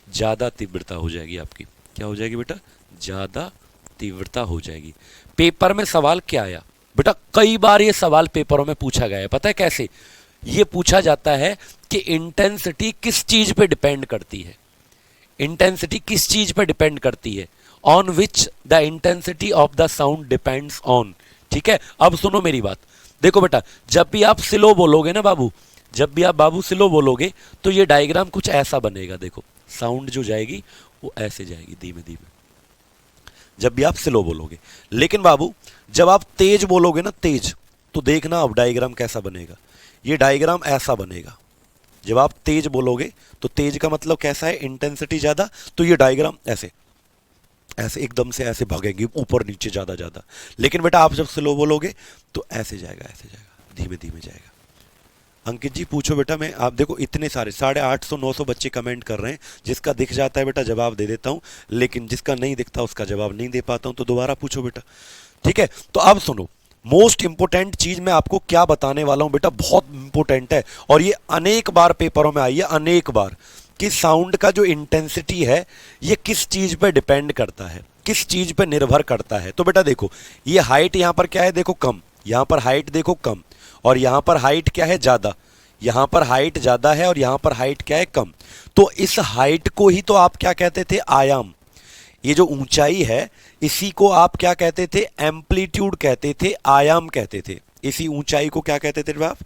ज्यादा तीव्रता हो जाएगी आपकी। क्या हो जाएगी बेटा, ज्यादा तीव्रता हो जाएगी। पेपर में सवाल क्या आया बेटा, कई बार ये सवाल पेपरों में पूछा गया है, पता है कैसे? ये पूछा जाता है कि इंटेंसिटी किस चीज पे डिपेंड करती है। इंटेंसिटी किस चीज पे डिपेंड करती है, on which the intensity of the sound depends on. ठीक है, अब सुनो मेरी बात, देखो बेटा, जब भी आप स्लो बोलोगे ना बाबू, जब भी आप बाबू स्लो बोलोगे तो ये डायग्राम कुछ ऐसा बनेगा। देखो, साउंड जो जाएगी वो ऐसे जाएगी, धीमे धीमे, जब भी आप स्लो बोलोगे। लेकिन बाबू जब आप तेज बोलोगे ना, तेज, तो देखना अब डायग्राम कैसा बनेगा। ये डायग्राम ऐसा बनेगा। जब आप तेज बोलोगे तो तेज का मतलब कैसा है, इंटेंसिटी ज्यादा, तो ये डायग्राम ऐसे ऐसे एकदम से ऐसे भागेंगे ऊपर नीचे ज्यादा ज्यादा। लेकिन बेटा आप जब स्लो बोलोगे तो ऐसे जाएगा, ऐसे जाएगा, धीमे धीमे जाएगा। अंकित जी पूछो बेटा, मैं, आप देखो इतने सारे 850 900 बच्चे कमेंट कर रहे हैं, जिसका दिख जाता है बेटा जवाब दे देता हूं, लेकिन जिसका नहीं दिखता उसका जवाब नहीं दे पाता हूं, तो दोबारा पूछो बेटा। ठीक है, तो अब सुनो, मोस्ट इंपोर्टेंट चीज मैं आपको क्या बताने वाला हूं बेटा, बहुत इंपोर्टेंट है, और ये अनेक बार पेपरों में आई है, अनेक बार, कि साउंड का जो इंटेंसिटी है ये किस चीज पे डिपेंड करता है, किस चीज पे निर्भर करता है। तो बेटा देखो, ये हाइट यहां पर क्या है, देखो कम, यहां पर हाइट देखो कम, और यहां पर हाइट क्या है, ज्यादा। यहां पर हाइट ज्यादा है और यहां पर हाइट क्या है, कम। तो इस हाइट को ही तो आप क्या कहते थे, आयाम। ये जो ऊंचाई है इसी को आप क्या कहते थे, एम्पलीट्यूड कहते थे, आयाम कहते थे। इसी ऊंचाई को क्या कहते थे आप,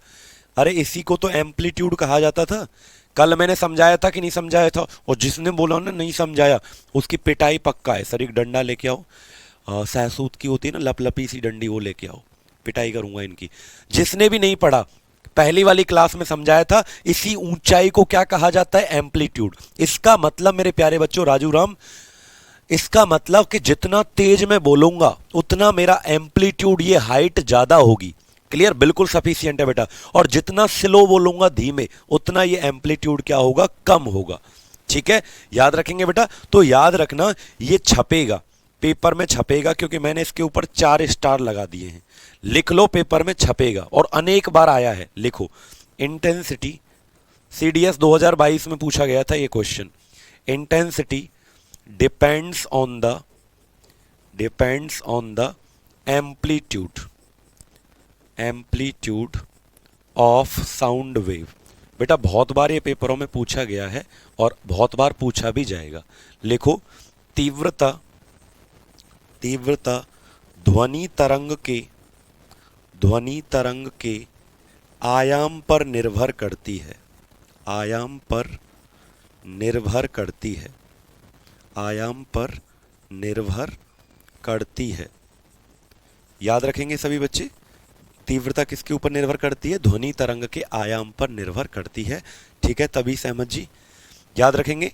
अरे इसी को तो एम्पलीट्यूड कहा जाता था। कल मैंने समझाया था कि नहीं समझाया था? और जिसने बोला ना नहीं समझाया उसकी पिटाई पक्का है। सर एक डंडा लेके आओ, सहसूत की होती है ना लपलपी सी डंडी, वो लेके आओ, पिटाई करूंगा इनकी। जिसने भी नहीं पढ़ा, पहली वाली क्लास में समझाया था, इसी ऊंचाई को क्या कहा जाता है, एम्पलीट्यूड। इसका मतलब मेरे प्यारे बच्चों, राजू राम, इसका मतलब कि जितना तेज मैं बोलूंगा उतना मेरा एम्पलीट्यूड, ये हाइट ज्यादा होगी। क्लियर, बिल्कुल सफिशियंट है बेटा। और जितना स्लो बोलूंगा, धीमे, उतना ये एम्पलीट्यूड क्या होगा, कम होगा। ठीक है, याद रखेंगे बेटा। तो याद रखना, ये छपेगा, पेपर में छपेगा, क्योंकि मैंने इसके ऊपर 4 स्टार लगा दिए हैं। लिख लो, पेपर में छपेगा और अनेक बार आया है। लिखो, इंटेंसिटी, सीडीएस 2022 में पूछा गया था ये question. Intensity depends on the amplitude of sound wave. बेटा बहुत बार ये पेपरों में पूछा गया है और बहुत बार पूछा भी जाएगा। लिखो, तीव्रता ध्वनि तरंग के आयाम पर निर्भर करती है। आयाम पर निर्भर करती है। याद रखेंगे सभी बच्चे, तीव्रता किसके ऊपर निर्भर करती है, ध्वनि तरंग के आयाम पर निर्भर करती है। ठीक है, तभी सहमत जी, याद रखेंगे।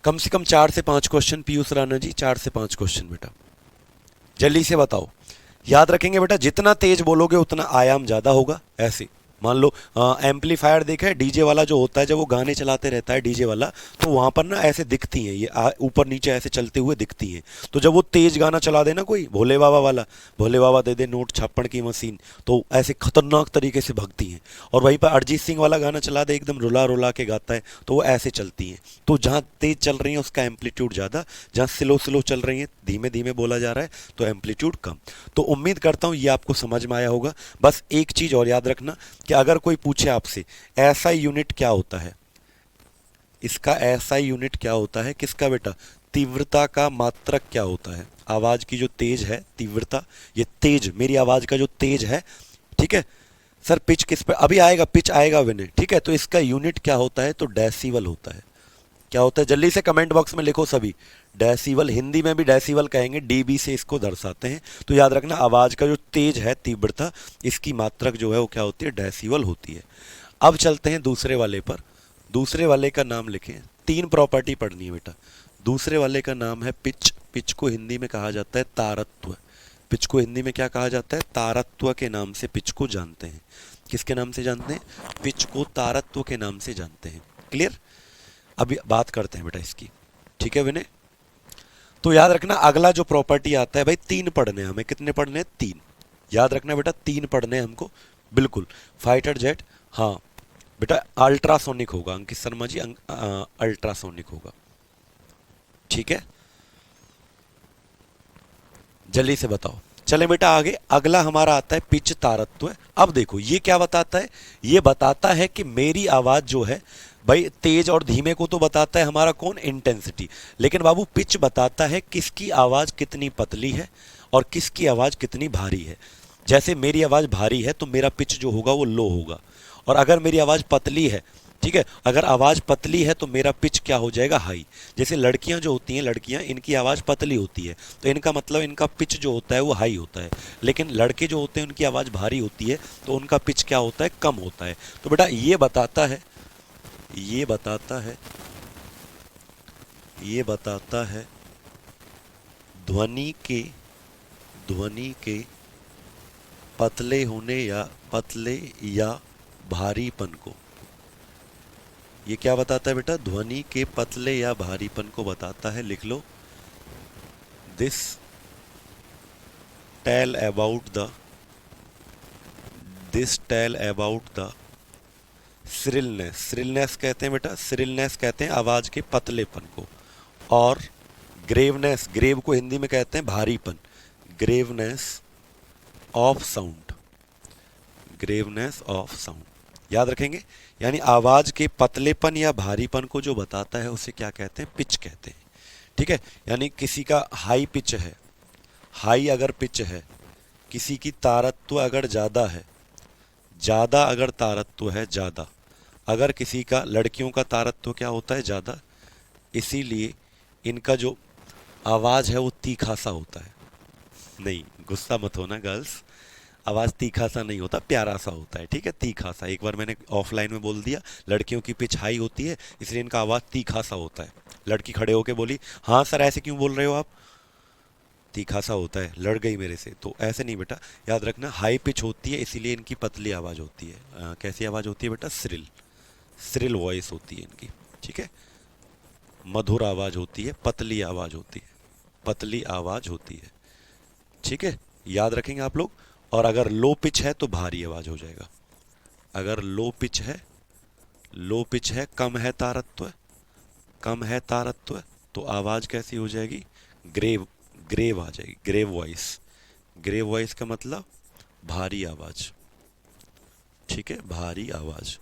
कम से कम 4 से 5 क्वेश्चन, पीयूष राणा जी 4 से 5 क्वेश्चन बेटा, जल्दी से बताओ। याद रखेंगे बेटा, जितना तेज बोलोगे उतना आयाम ज्यादा होगा, ऐसे मान लो एम्पलीफायर देखा है, डीजे वाला जो होता है, जब वो गाने चलाते रहता है डीजे वाला, तो वहां पर ना ऐसे दिखती हैं, ये ऊपर नीचे ऐसे चलते हुए दिखती हैं। तो जब वो तेज गाना चला दे ना कोई भोले बाबा वाला, भोले बाबा दे दे नोट छापण की मशीन, तो ऐसे खतरनाक तरीके से भगती हैं। और वहीं पर अरिजीत सिंह वाला गाना चला दे, एकदम रुला रुला के गाता है, तो वो ऐसे चलती हैं। तो जहाँ तेज चल रही है उसका एम्पलीट्यूड ज़्यादा, जहाँ स्लो स्लो चल रही हैं, धीमे धीमे बोला जा रहा है, तो एम्पलीट्यूड कम। तो उम्मीद करता हूँ ये आपको समझ में आया होगा। बस एक चीज़ और याद रखना कि अगर कोई पूछे आपसे ऐसा यूनिट क्या होता है, इसका ऐसा यूनिट क्या होता है, किसका बेटा, तीव्रता का मात्रक क्या होता है। आवाज़ की जो तेज है तीव्रता, ये तेज मेरी आवाज़ का जो तेज है, ठीक है सर पिच किस पे, अभी आएगा पिच आएगा विनय, ठीक है। तो इसका यूनिट क्या होता है, तो डेसिबल होता है। क्या होता है, जल्दी से कमेंट बॉक्स में लिखो सभी। डेसिबल, हिंदी में भी डेसिबल कहेंगे, डीबी से इसको दर्शाते हैं। तो याद रखना आवाज़ का जो तेज है तीव्रता, इसकी मात्रक जो है वो क्या होती है, डेसिबल होती है। अब चलते हैं दूसरे वाले पर। दूसरे वाले का नाम लिखें, 3 प्रॉपर्टी पढ़नी है बेटा। दूसरे वाले का नाम है पिच। पिच को हिंदी में कहा जाता है तारत्व। पिच को हिंदी में क्या कहा जाता है, तारत्व के नाम से पिच को जानते हैं। किसके नाम से जानते हैं, पिच को तारत्व के नाम से जानते हैं। क्लियर। अभी बात करते हैं बेटा इसकी, ठीक है विनय। तो याद रखना अगला जो प्रॉपर्टी आता है भाई, 3 पढ़ने हैं हमें। कितने पढ़ने हैं, 3। याद रखना बेटा 3 पढ़ने हैं हमको, बिल्कुल। फाइटर जेट, हाँ बेटा अल्ट्रासोनिक होगा, अंकित शर्मा जी अल्ट्रासोनिक होगा, ठीक है। जल्दी से बताओ। चले बेटा आगे, अगला हमारा आता है पिच तारत्व। अब देखो ये क्या बताता है, ये बताता है कि मेरी आवाज जो है भाई, तेज और धीमे को तो बताता है हमारा कौन, इंटेंसिटी। लेकिन बाबू पिच बताता है किसकी आवाज कितनी पतली है और किसकी आवाज कितनी भारी है। जैसे मेरी आवाज भारी है तो मेरा पिच जो होगा वो लो होगा, और अगर मेरी आवाज पतली है, ठीक है, अगर आवाज़ पतली है तो मेरा पिच क्या हो जाएगा, हाई। जैसे लड़कियां जो होती हैं, लड़कियां इनकी आवाज़ पतली होती है, तो इनका मतलब इनका पिच जो होता है वो हाई होता है। लेकिन लड़के जो होते हैं उनकी आवाज़ भारी होती है, तो उनका पिच क्या होता है, कम होता है। तो बेटा ये बताता है, ये बताता है, ये बताता है ध्वनि के पतले होने या पतले या भारीपन को। ये क्या बताता है बेटा, ध्वनि के पतले या भारीपन को बताता है। लिख लो, this tell about the shrillness. Shrillness कहते हैं बेटा, श्रिलनेस कहते हैं आवाज के पतलेपन को। और ग्रेवनेस, ग्रेव को हिंदी में कहते हैं भारीपन, ग्रेवनेस ऑफ साउंड, ग्रेवनेस ऑफ साउंड। याद रखेंगे, यानी आवाज के पतलेपन या भारीपन को जो बताता है उसे क्या कहते हैं, पिच कहते हैं, ठीक है। यानी किसी का हाई पिच है, हाई अगर पिच है, किसी की तारत्व अगर ज़्यादा है, ज़्यादा अगर तारत्व है ज़्यादा, अगर किसी का, लड़कियों का तारत्व क्या होता है, ज़्यादा, इसीलिए इनका जो आवाज़ है वो तीखा सा होता है। नहीं गुस्सा मत होना गर्ल्स, आवाज़ तीखा सा नहीं होता, प्यारा सा होता है, ठीक है, तीखा सा। एक बार मैंने ऑफलाइन में बोल दिया, लड़कियों की पिच हाई होती है इसलिए इनका आवाज़ तीखा सा होता है। लड़की खड़े होके बोली, हाँ सर ऐसे क्यों बोल रहे हो आप, तीखा सा होता है, लड़ गई मेरे से। तो ऐसे नहीं बेटा, याद रखना हाई पिच होती है इसीलिए इनकी पतली आवाज़ होती है। कैसी आवाज़ होती है बेटा, श्रिल, श्रिल वॉइस होती है इनकी, ठीक है। मधुर आवाज़ होती है, पतली आवाज़ होती है, पतली आवाज़ होती है, ठीक है, याद रखेंगे आप लोग। और अगर लो पिच है तो भारी आवाज़ हो जाएगा। अगर लो पिच है, लो पिच है, कम है तारत्व, कम है तारत्व, तो आवाज़ कैसी हो जाएगी, ग्रेव, ग्रेव आ जाएगी, ग्रेव वॉइस। ग्रेव वॉइस का मतलब भारी आवाज़, ठीक है, भारी आवाज़।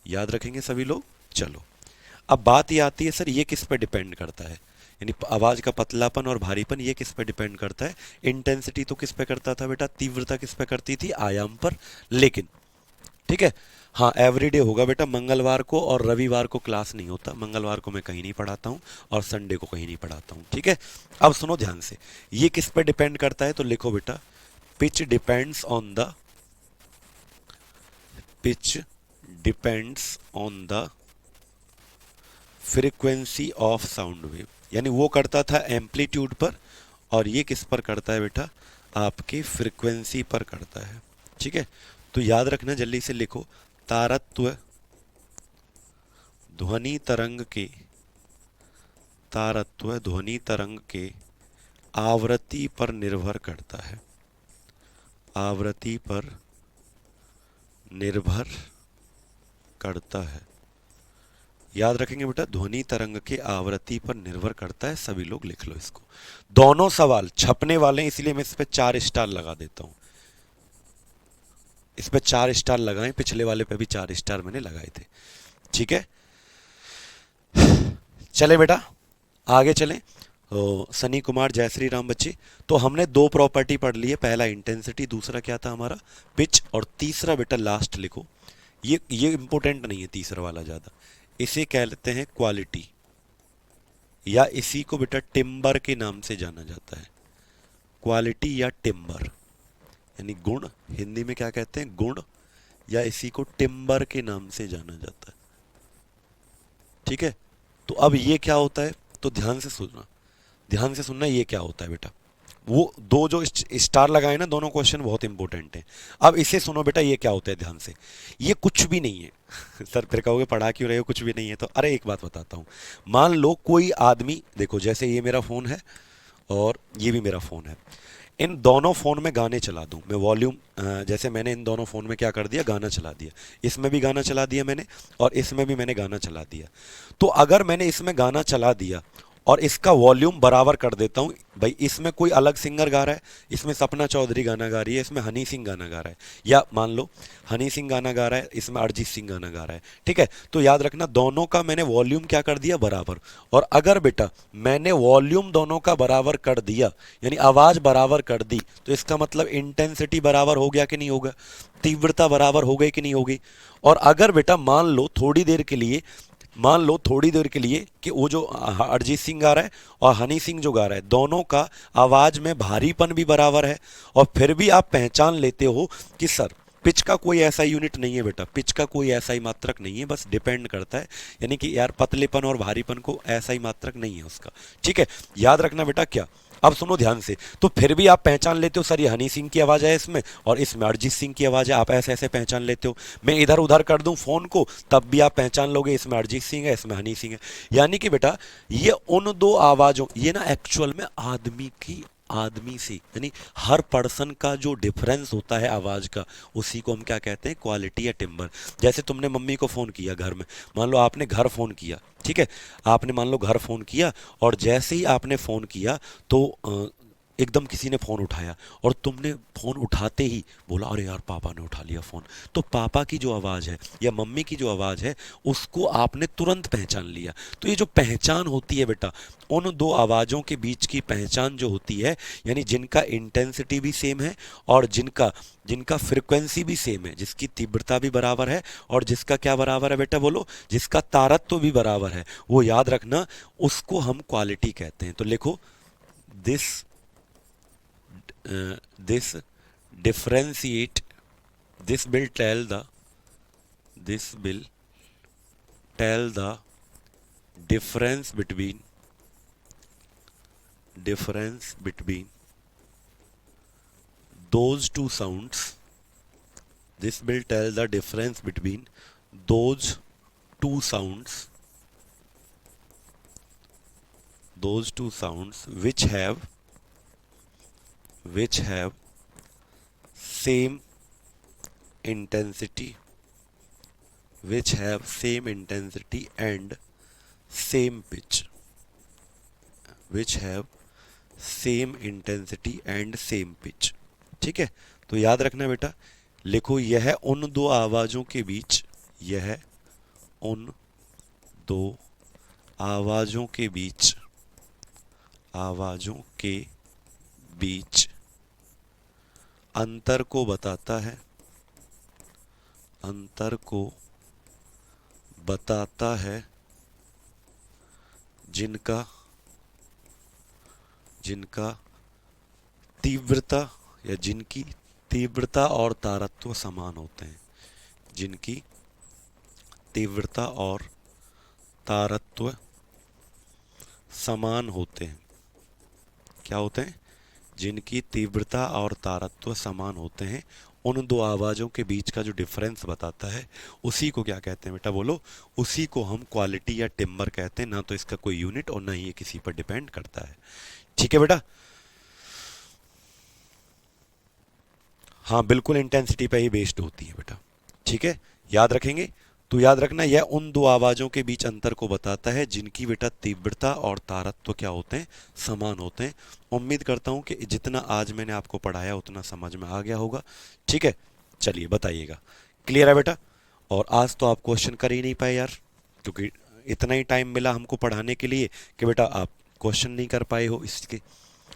याद रखेंगे सभी लोग। चलो अब बात ये आती है, सर ये किस पे डिपेंड करता है, यानी आवाज़ का पतलापन और भारीपन ये किस पे डिपेंड करता है। इंटेंसिटी तो किस पे करता था बेटा, तीव्रता किस पे करती थी, आयाम पर। लेकिन ठीक है, हाँ एवरीडे होगा बेटा, मंगलवार को और रविवार को क्लास नहीं होता, मंगलवार को मैं कहीं नहीं पढ़ाता हूँ और संडे को कहीं नहीं पढ़ाता हूँ, ठीक है। अब सुनो ध्यान से, ये किस पे डिपेंड करता है, तो लिखो बेटा, pitch depends on the, pitch depends on the frequency of sound wave. यानी वो करता था एम्पलीट्यूड पर, और ये किस पर करता है बेटा, आपकी फ्रीक्वेंसी पर करता है, ठीक है। तो याद रखना, जल्दी से लिखो, तारत्व ध्वनि तरंग के, तारत्व ध्वनि तरंग के आवृत्ति पर निर्भर करता है, आवृत्ति पर निर्भर करता है। याद रखेंगे बेटा, ध्वनि तरंग के आवृत्ति पर निर्भर करता है। सभी लोग लिख लो इसको। दोनों सवाल छपने वाले हैं, इसलिए मैं इस पे 4 स्टार लगा देता हूं। इस पे 4 स्टार लगाएं, पिछले वाले पे भी 4 स्टार मैंने लगाए थे। ठीक है, चले बेटा आगे चलें। सनी कुमार, जयश्री राम बच्चे, तो हमने 2 प्रॉपर्टी पढ़ ली है। पहला इंटेंसिटी, दूसरा क्या था हमारा, पिच, और तीसरा बेटा लास्ट लिखो, ये इंपॉर्टेंट नहीं है तीसरा वाला ज़्यादा, इसे कहते हैं क्वालिटी, या इसी को बेटा टिम्बर के नाम से जाना जाता है। क्वालिटी या टिम्बर, यानी गुण, हिंदी में क्या कहते हैं, गुण, या इसी को टिम्बर के नाम से जाना जाता है। ठीक है, तो अब ये क्या होता है, तो ध्यान से सुनना, ध्यान से सुनना, ये क्या होता है बेटा। वो 2 जो स्टार लगाए ना, दोनों क्वेश्चन बहुत इंपॉर्टेंट हैं। अब इसे सुनो बेटा, ये क्या होता है ध्यान से। ये कुछ भी नहीं है सर फिर कहोगे पढ़ा क्यों रहे हो, कुछ भी नहीं है तो। अरे एक बात बताता हूँ, मान लो कोई आदमी, देखो जैसे ये मेरा फ़ोन है और ये भी मेरा फ़ोन है, इन दोनों फ़ोन में गाने चला दूं मैं, वॉल्यूम, जैसे मैंने इन दोनों फ़ोन में क्या कर दिया, गाना चला दिया, इसमें भी गाना चला दिया मैंने और इसमें भी मैंने गाना चला दिया। तो अगर मैंने इसमें गाना चला दिया और इसका वॉल्यूम बराबर कर देता हूँ, भाई इसमें कोई अलग सिंगर गा रहा है, इसमें सपना चौधरी गाना गा रही है, इसमें हनी सिंह गाना गा रहा है, या मान लो हनी सिंह गाना गा रहा है, इसमें अरिजीत सिंह गाना गा रहा है। ठीक है, तो याद रखना दोनों का मैंने वॉल्यूम क्या कर दिया, बराबर। और अगर बेटा मैंने वॉल्यूम दोनों का बराबर कर दिया, यानी आवाज बराबर कर दी, तो इसका मतलब इंटेंसिटी बराबर हो गया कि नहीं होगा, तीव्रता बराबर हो गई कि नहीं होगी। और अगर बेटा मान लो थोड़ी देर के लिए, मान लो थोड़ी देर के लिए कि वो जो अरिजीत सिंह गा रहा है और हनी सिंह जो गा रहा है, दोनों का आवाज में भारीपन भी बराबर है, और फिर भी आप पहचान लेते हो कि सर पिच का कोई ऐसा यूनिट नहीं है बेटा, पिच का कोई ऐसा ही मात्रक नहीं है, बस डिपेंड करता है, यानी कि यार पतलेपन और भारीपन को ऐसा ही मात्रक नहीं है उसका। ठीक है, याद रखना बेटा क्या। अब सुनो ध्यान से, तो फिर भी आप पहचान लेते हो सर ये हनी सिंह की आवाज़ है इसमें और इसमें अरिजीत सिंह की आवाज़ है, आप ऐसे ऐसे पहचान लेते हो। मैं इधर उधर कर दूं फ़ोन को, तब भी आप पहचान लोगे इसमें अरिजीत सिंह है इसमें हनी सिंह है। यानी कि बेटा ये उन 2 आवाज़ों, ये ना एक्चुअल में आदमी की, आदमी से, यानी हर पर्सन का जो डिफरेंस होता है आवाज़ का, उसी को हम क्या कहते हैं, क्वालिटी या टिम्बर। जैसे तुमने मम्मी को फ़ोन किया घर में, मान लो आपने घर फ़ोन किया, ठीक है, आपने मान लो घर फ़ोन किया, और जैसे ही आपने फ़ोन किया तो एकदम किसी ने फ़ोन उठाया और तुमने फ़ोन उठाते ही बोला अरे यार पापा ने उठा लिया फ़ोन, तो पापा की जो आवाज़ है या मम्मी की जो आवाज़ है उसको आपने तुरंत पहचान लिया। तो ये जो पहचान होती है बेटा, उन 2 आवाज़ों के बीच की पहचान जो होती है, यानी जिनका इंटेंसिटी भी सेम है और जिनका जिनका फ्रिक्वेंसी भी सेम है, जिसकी तीव्रता भी बराबर है और जिसका क्या बराबर है बेटा बोलो, जिसका तारत्व भी बराबर है, वो याद रखना, उसको हम क्वालिटी कहते हैं। तो लिखो this this differentiate, this will tell the, this will tell the difference between those 2 sounds, this will tell the difference between those 2 sounds, those 2 sounds which have same intensity, which have same intensity and same pitch, which have same intensity and same pitch। ठीक है, तो याद रखना बेटा, लिखो यह उन 2 आवाज़ों के बीच, यह उन 2 आवाज़ों के बीच, आवाज़ों के बीच अंतर को बताता है, अंतर को बताता है, जिनका तीव्रता या जिनकी तीव्रता और तारत्व समान होते हैं, जिनकी तीव्रता और तारत्व समान होते हैं। क्या होते हैं, जिनकी तीव्रता और तारत्व समान होते हैं, उन दो आवाज़ों के बीच का जो डिफरेंस बताता है उसी को क्या कहते हैं बेटा, बोलो। उसी को हम क्वालिटी या टिम्बर कहते हैं, ना तो इसका कोई यूनिट और ना ही ये किसी पर डिपेंड करता है। ठीक है बेटा। हाँ बिल्कुल, इंटेंसिटी पे ही बेस्ड होती है बेटा। ठीक है, याद रखेंगे। तो याद रखना, यह उन दो आवाज़ों के बीच अंतर को बताता है जिनकी बेटा तीव्रता और तारत्व क्या होते हैं, समान होते हैं। उम्मीद करता हूँ कि जितना आज मैंने आपको पढ़ाया उतना समझ में आ गया होगा। ठीक है, चलिए बताइएगा। क्लियर है बेटा? और आज तो आप क्वेश्चन कर ही नहीं पाए यार, क्योंकि इतना ही टाइम मिला हमको पढ़ाने के लिए कि बेटा आप क्वेश्चन नहीं कर पाए हो इसके।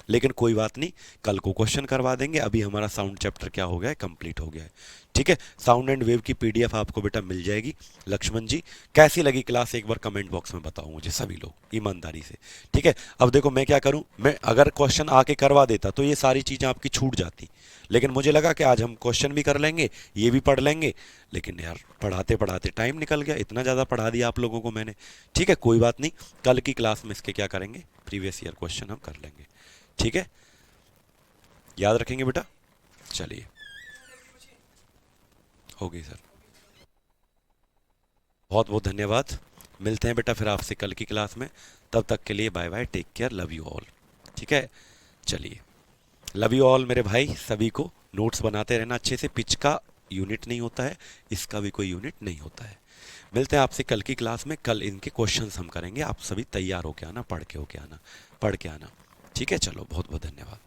लेकिन कोई बात नहीं, कल को क्वेश्चन करवा देंगे। अभी हमारा साउंड चैप्टर क्या हो गया है, कंप्लीट हो गया है। ठीक है, साउंड एंड वेव की पीडीएफ आपको बेटा मिल जाएगी। लक्ष्मण जी, कैसी लगी क्लास एक बार कमेंट बॉक्स में बताओ मुझे, सभी लोग ईमानदारी से। ठीक है, अब देखो मैं क्या करूं, मैं अगर क्वेश्चन आके करवा देता तो ये सारी चीज़ें आपकी छूट जाती। लेकिन मुझे लगा कि आज हम क्वेश्चन भी कर लेंगे, ये भी पढ़ लेंगे। लेकिन यार पढ़ाते पढ़ाते टाइम निकल गया, इतना ज़्यादा पढ़ा दिया आप लोगों को मैंने। ठीक है, कोई बात नहीं, कल की क्लास में इसके क्या करेंगे, प्रीवियस ईयर क्वेश्चन हम कर लेंगे। ठीक है, याद रखेंगे बेटा। चलिए, हो गई सर। बहुत बहुत धन्यवाद। मिलते हैं बेटा फिर आपसे कल की क्लास में। तब तक के लिए bye bye, take care, love you all. ठीक है, चलिए, लव यू ऑल मेरे भाई सभी को। नोट्स बनाते रहना अच्छे से। पिच का यूनिट नहीं होता है, इसका भी कोई यूनिट नहीं होता है। मिलते हैं आपसे कल की क्लास में। कल इनके क्वेश्चंस हम करेंगे, आप सभी तैयार होके आना, पढ़ के होके आना, पढ़ के आना। ठीक है, चलो, बहुत बहुत धन्यवाद।